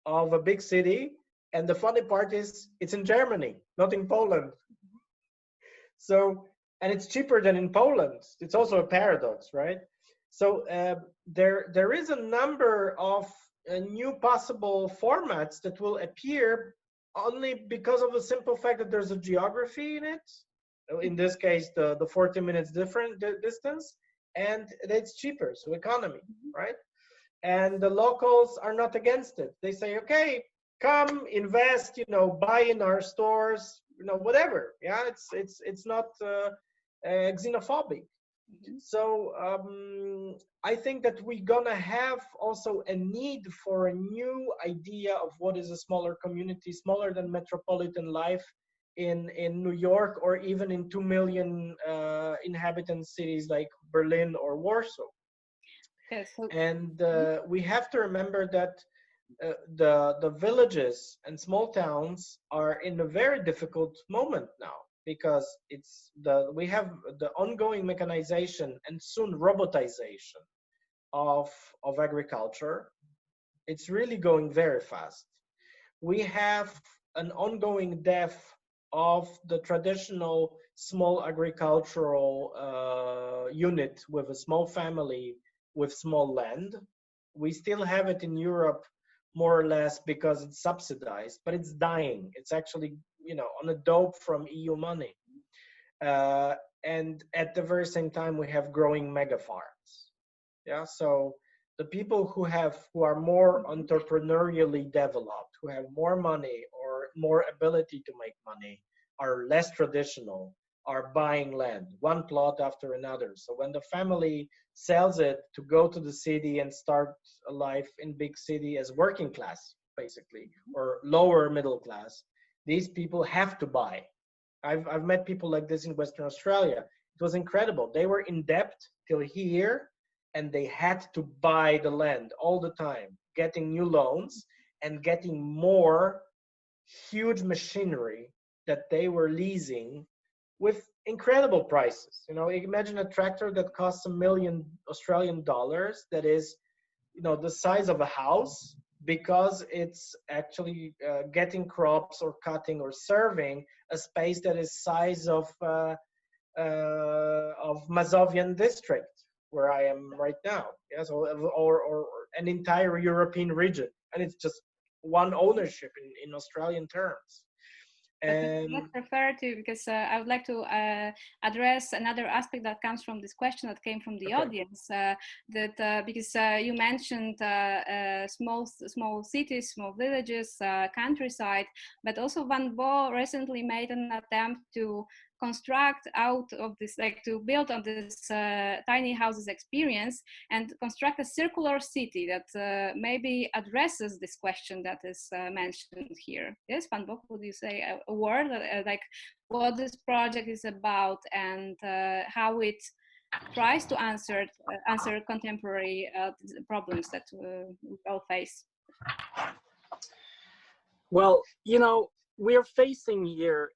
of a big city. And the funny part is it's in Germany, not in Poland. So, and it's cheaper than in Poland. It's also a paradox, right? So there is a number of new possible formats that will appear only because of the simple fact that there's a geography in it. In this case, the 40 minutes different distance, and it's cheaper, so economy, right? And the locals are not against it. They say, okay, come invest, buy in our stores, whatever. Yeah, it's not xenophobic. So I think that we're gonna have also a need for a new idea of what is a smaller community, smaller than metropolitan life in New York, or even in 2 million inhabitant cities like Berlin or Warsaw. Yes. And we have to remember that the villages and small towns are in a very difficult moment now, because we have the ongoing mechanization and soon robotization of agriculture. It's really going very fast. We have an ongoing death of the traditional small agricultural unit with a small family with small land. We still have it in Europe more or less because it's subsidized, but it's dying. It's actually, on a dope from EU money. And at the very same time, we have growing mega farms. Yeah, so the people who are more entrepreneurially developed, who have more money or more ability to make money, are less traditional, are buying land, one plot after another. So when the family sells it to go to the city and start a life in big city as working class, basically, or lower middle class, these people have to buy. I've met people like this in Western Australia. It was incredible. They were in debt till here, and they had to buy the land all the time, getting new loans and getting more huge machinery that they were leasing with incredible prices. Imagine a tractor that costs $1 million Australian dollars, that is, the size of a house, because it's actually getting crops or cutting or serving a space that is size of Mazovian district, where I am right now. Yeah, so or an entire European region, and it's just one ownership in Australian terms. And let's refer to, because I would like to address another aspect that comes from this question that came from the audience. Because you mentioned small cities, small villages, countryside, but also Van Bo recently made an attempt to construct out of this, to build on this tiny houses experience and construct a circular city that maybe addresses this question that is mentioned here. Yes, Van Bo, would you say a word, what this project is about and how it tries to answer contemporary problems that we all face? Well, we're facing here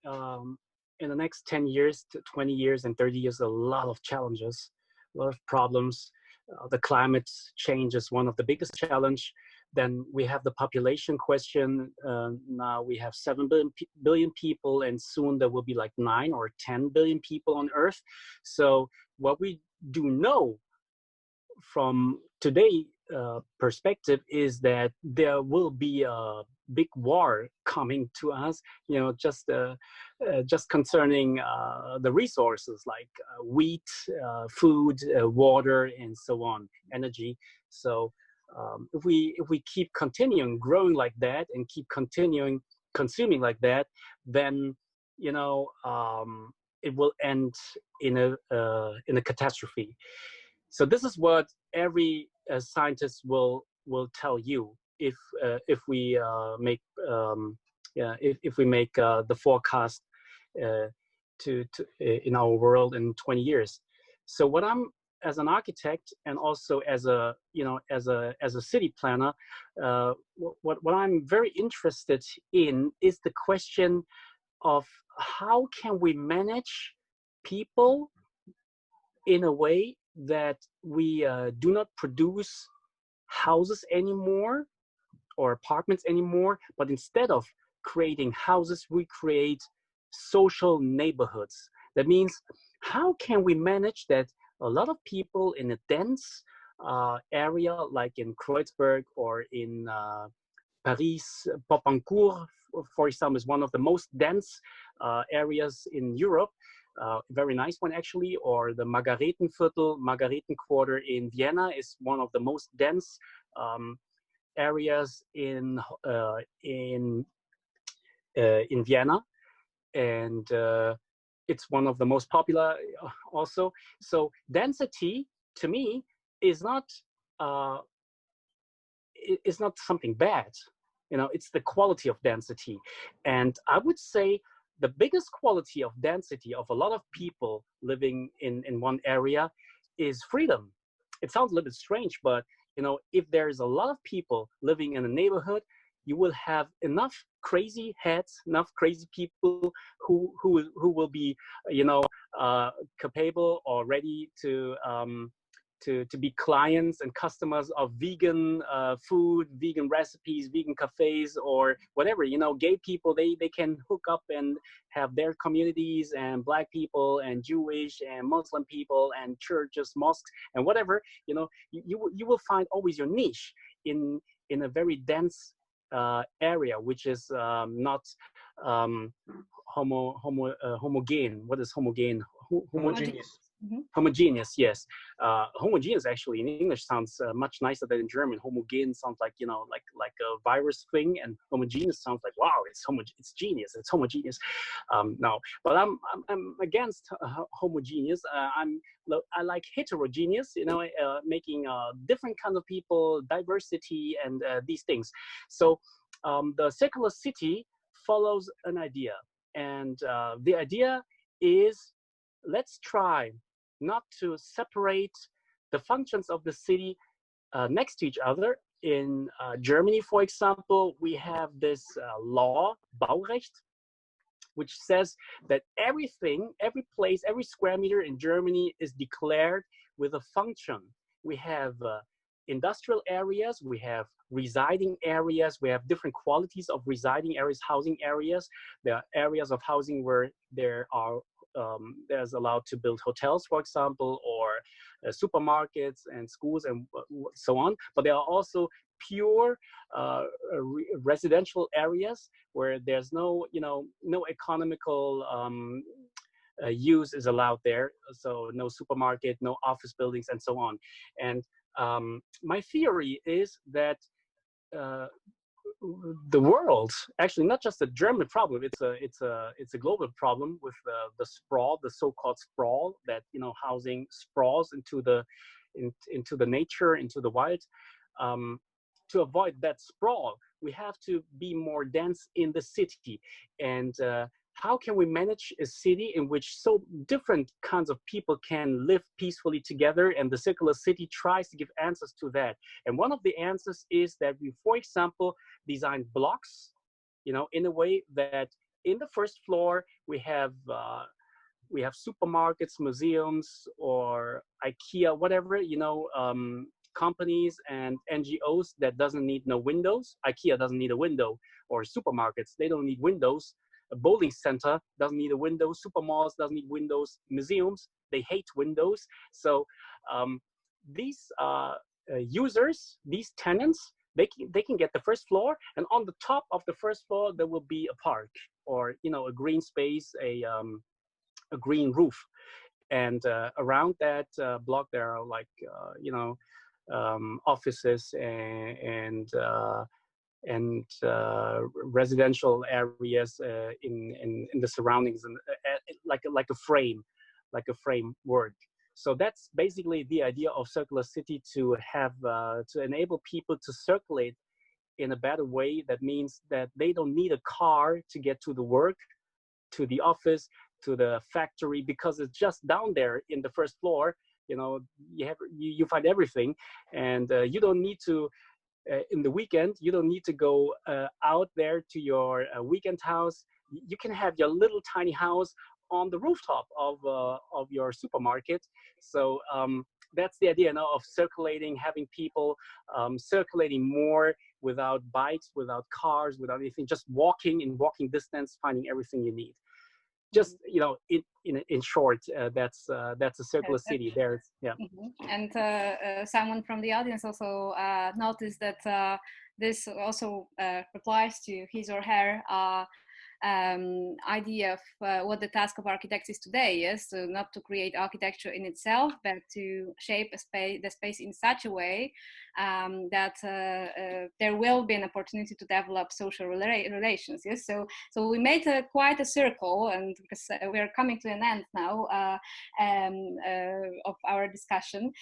in the next 10 years to 20 years and 30 years, a lot of challenges, a lot of problems. The climate change is one of the biggest challenge. Then we have the population question. Now we have 7 billion people, and soon there will be like 9 or 10 billion people on Earth. So what we do know from today perspective is that there will be a big war coming to us, just concerning the resources like wheat, food, water, and so on, energy. So if we keep continuing growing like that and keep continuing consuming like that, then it will end in a catastrophe. So this is what every scientist will tell you if we make if we make the forecast in our world in 20 years. So what I'm, as an architect and also as a city planner, what I'm very interested in is the question of how can we manage people in a way that we do not produce houses anymore or apartments anymore, but instead of creating houses, we create social neighborhoods. That means, how can we manage that a lot of people in a dense area, like in Kreuzberg or in Paris, Popincourt, for example, is one of the most dense areas in Europe. Very nice one actually, or the Margaretenquarter in Vienna is one of the most dense areas in Vienna, and it's one of the most popular also. So density to me is not something bad, it's the quality of density. And I would say the biggest quality of density of a lot of people living in one area is freedom. It sounds a little bit strange, but if there's a lot of people living in a neighborhood, you will have enough crazy heads, enough crazy people who will be capable or ready to be clients and customers of vegan food, vegan recipes, vegan cafes, or whatever. Gay people, they can hook up and have their communities, and Black people and Jewish and Muslim people and churches, mosques, and whatever. You will find always your niche in a very dense area, which is not homogeneous. What is homogeneous? Homogeneous. Mm-hmm. Homogeneous, yes. Homogeneous actually in English sounds much nicer than in German. Homogen sounds like like a virus thing, and homogeneous sounds like, wow, it's genius, it's homogeneous. No, but I'm against homogeneous. I like heterogeneous. Making different kinds of people, diversity, and these things. So the secular city follows an idea, and the idea is, let's try not to separate the functions of the city next to each other. In Germany, for example, we have this law, Baurecht, which says that everything, every place, every square meter in Germany is declared with a function. We have industrial areas, we have residing areas, we have different qualities of residing areas, housing areas. There are areas of housing where there's allowed to build hotels, for example, or supermarkets and schools and so on. But there are also pure residential areas where there's no economical use is allowed there. So no supermarket, no office buildings, and so on. And my theory is that the world, actually not just a German problem, it's a global problem with the sprawl, the so-called sprawl, that housing sprawls into the nature, into the wild. To avoid that sprawl, we have to be more dense in the city. And how can we manage a city in which so different kinds of people can live peacefully together? And the circular city tries to give answers to that. And one of the answers is that we, for example, design blocks, in a way that in the first floor, we have supermarkets, museums, or IKEA, whatever, companies and NGOs that doesn't need no windows. IKEA doesn't need a window, or supermarkets, they don't need windows. A bowling center doesn't need a window. Supermalls doesn't need windows. Museums, they hate windows. So these users, these tenants, they can get the first floor, and on the top of the first floor there will be a park, or a green space, a green roof, and around that block there are like offices and residential areas in the surroundings, and like a framework. So that's basically the idea of circular city, to have to enable people to circulate in a better way. That means that they don't need a car to get to the work, to the office, to the factory, because it's just down there in the first floor. You find everything, and you don't need to. In the weekend, you don't need to go out there to your weekend house. You can have your little tiny house on the rooftop of your supermarket. So that's the idea now of circulating, having people circulating more without bikes, without cars, without anything, just walking in walking distance, finding everything you need. Just in short, that's a circular city. There's And someone from the audience also noticed that this also replies to his or her idea of what the task of architects is today. Yes, so not to create architecture in itself, but to shape the space in such a way that there will be an opportunity to develop social relations. Yes, so we made quite a circle, and because we are coming to an end now of our discussion.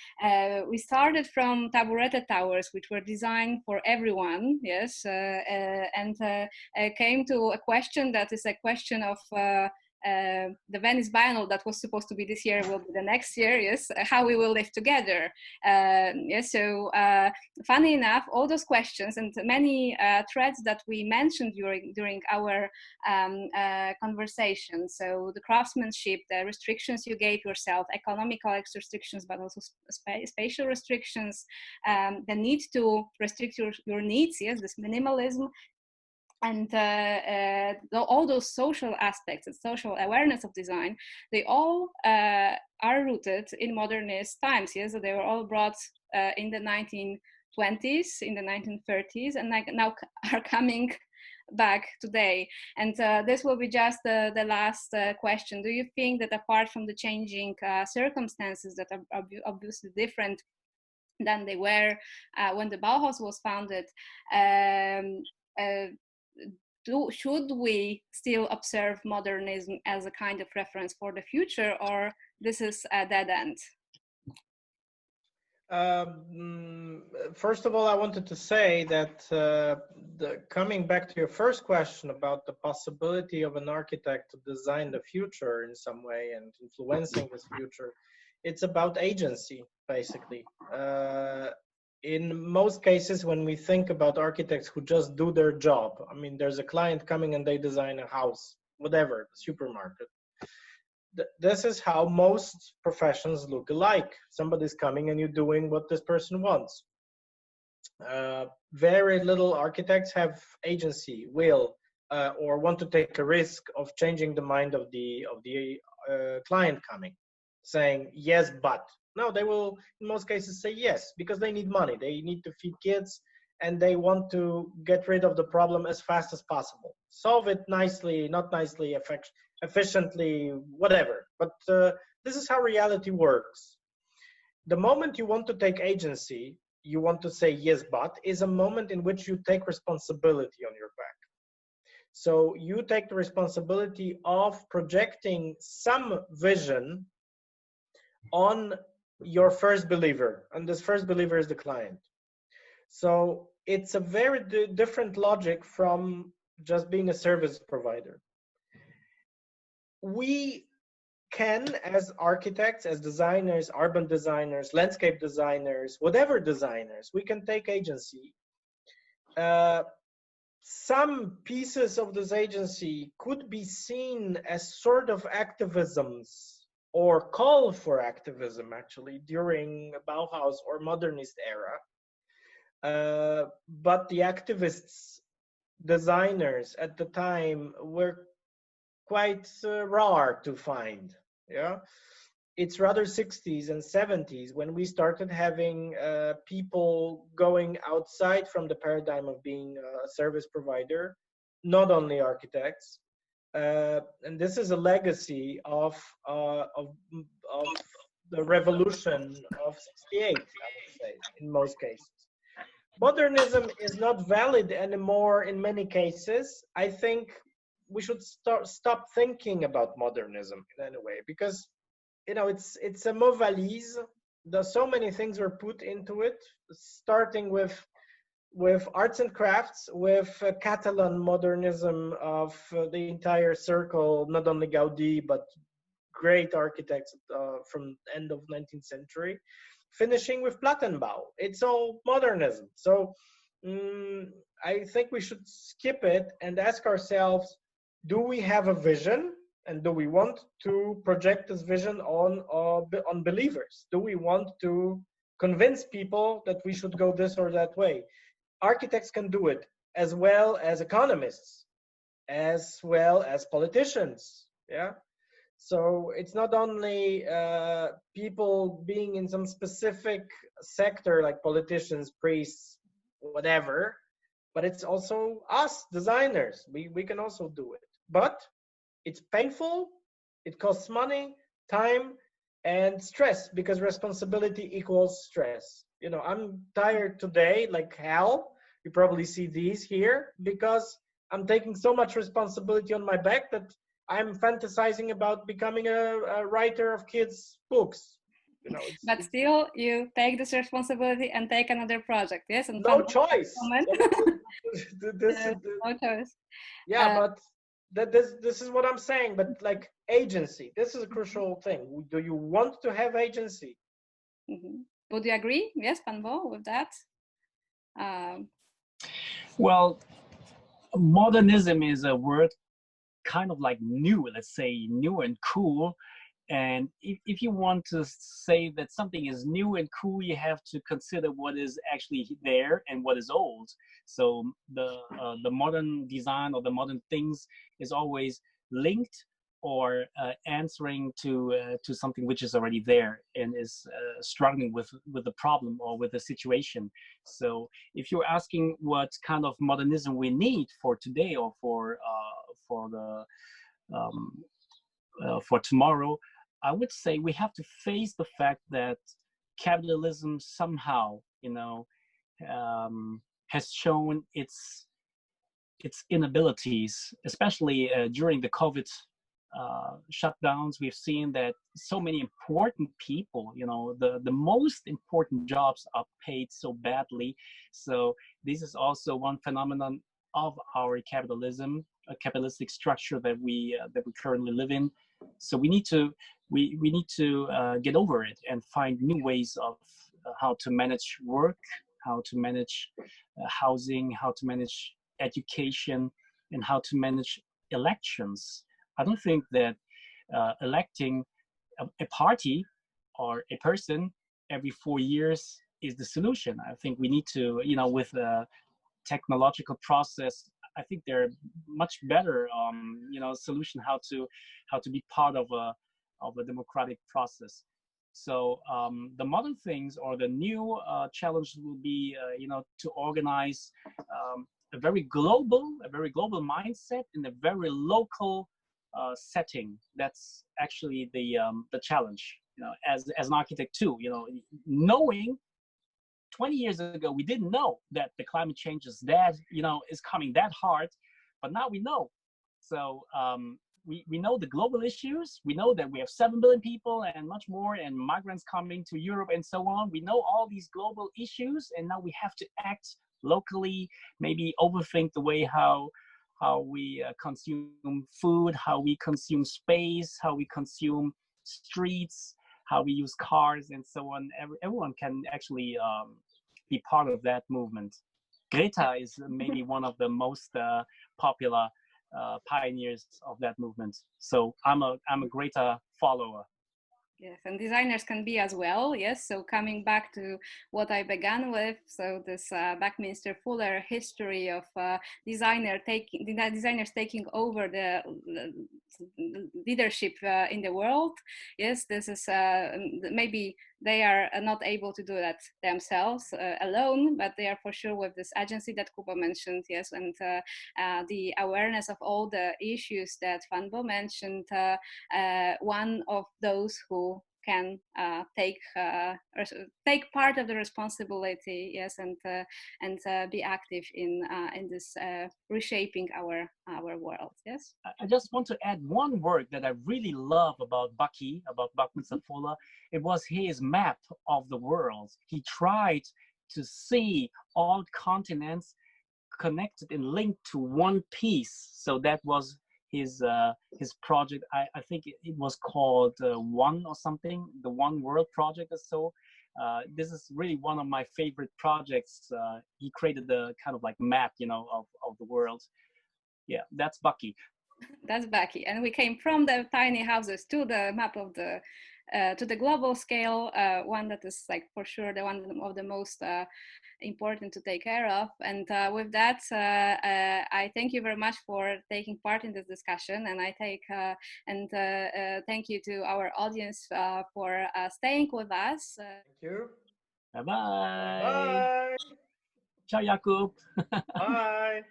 We started from taburete towers, which were designed for everyone. Yes, and came to a question that is a question of the Venice Biennale that was supposed to be this year will be the next year. Yes, how we will live together. Yes, so funny enough, all those questions and many threads that we mentioned during our conversation. So the craftsmanship, the restrictions you gave yourself, economical restrictions, but also spatial restrictions, the need to restrict your needs. Yes, this minimalism. And all those social aspects and social awareness of design, they all are rooted in modernist times. Yes, so they were all brought in the 1920s, in the 1930s, and now are coming back today. And this will be just the last question. Do you think that apart from the changing circumstances that are obviously different than they were when the Bauhaus was founded, should we still observe modernism as a kind of reference for the future, or this is a dead end? First of all, I wanted to say that coming back to your first question about the possibility of an architect to design the future in some way and influencing this future, it's about agency, basically. In most cases, when we think about architects who just do their job, I mean, there's a client coming and they design a house, whatever, a supermarket. This is how most professions look alike. Somebody's coming and you're doing what this person wants. Very little architects have agency, will, or want to take a risk of changing the mind of the client coming, saying yes, but. No, they will in most cases say yes, because they need money, they need to feed kids, and they want to get rid of the problem as fast as possible. Solve it nicely, not nicely, efficiently, whatever. But this is how reality works. The moment you want to take agency, you want to say yes, but, is a moment in which you take responsibility on your back. So you take the responsibility of projecting some vision on your first believer, and this first believer is the client. So it's a very different logic from just being a service provider. We can, as architects, as designers, urban designers, landscape designers, whatever designers, we can take agency some pieces of this agency could be seen as sort of activisms or call for activism, actually, during Bauhaus or modernist era. But the activists, designers at the time were quite rare to find. Yeah, it's rather 60s and 70s when we started having people going outside from the paradigm of being a service provider, not only architects. And this is a legacy of the revolution of 68, I would say, in most cases. Modernism is not valid anymore in many cases. I think we should stop thinking about modernism in any way, because it's a mot valise. There's so many things were put into it, starting with arts and crafts, with Catalan modernism of the entire circle, not only Gaudi, but great architects from end of 19th century, finishing with Plattenbau. It's all modernism. So I think we should skip it and ask ourselves, do we have a vision? And do we want to project this vision on believers? Do we want to convince people that we should go this or that way? Architects can do it, as well as economists, as well as politicians. Yeah. So it's not only people being in some specific sector, like politicians, priests, whatever, but it's also us designers. We can also do it. But it's painful, it costs money, time, and stress, because responsibility equals stress. I'm tired today, like hell. You probably see these here, because I'm taking so much responsibility on my back that I'm fantasizing about becoming a writer of kids' books. But still, you take this responsibility and take another project, yes? And no choice. No choice. Yeah, but this is what I'm saying. But like agency, this is a crucial thing. Do you want to have agency? Mm-hmm. Would you agree? Yes, Bo, with that? Well, modernism is a word kind of like new, let's say new and cool. And if you want to say that something is new and cool, you have to consider what is actually there and what is old. So the modern design or the modern things is always linked or answering to something which is already there and is struggling with the problem or with the situation. So if you're asking what kind of modernism we need for today or for tomorrow, I would say we have to face the fact that capitalism somehow, has shown its inabilities, especially during the COVID shutdowns. We've seen that so many important people, the most important jobs are paid so badly. So this is also one phenomenon of our capitalism, a capitalistic structure that we currently live in. So we need to get over it and find new ways of how to manage work, how to manage housing, how to manage education, and how to manage elections. I don't think that electing a party or a person every 4 years is the solution. I think we need to, with a technological process, I think there are much better, solution how to be part of a democratic process. So the modern things or the new challenge will be, to organize a very global mindset in a very local setting. That's actually the challenge. As an architect too, knowing 20 years ago, we didn't know that the climate change is is coming that hard, but now we know. So we know the global issues. We know that we have 7 billion people and much more, and migrants coming to Europe and so on. We know all these global issues, and now we have to act locally, maybe overthink the way how we consume food, how we consume space, how we consume streets, how we use cars and so on. Everyone can actually be part of that movement. Greta is maybe one of the most popular pioneers of that movement. So I'm a Greta follower. Yes, and designers can be as well. Yes, so coming back to what I began with, so this Buckminster Fuller history of designers taking over the leadership in the world. Yes, this is maybe they are not able to do that themselves alone, but they are for sure with this agency that Kuba mentioned. Yes, and the awareness of all the issues that Van Bo mentioned. One of those who can take part of the responsibility, yes, and be active in this reshaping our world. Yes. I just want to add one word that I really love about Buckminster Fuller. It was his map of the world. He tried to see all continents connected and linked to one piece. So that was his project. I think it was called One or something, the One World project or so. This is really one of my favorite projects. He created the kind of like map, of the world. Yeah, that's Bucky. That's Bucky, and we came from the tiny houses to the map of the to the global scale, one that is like for sure the one of the most important to take care of. And with that, I thank you very much for taking part in this discussion, and I thank you to our audience for staying with us. Thank you. Bye bye. Bye. Ciao, Jakub. Bye.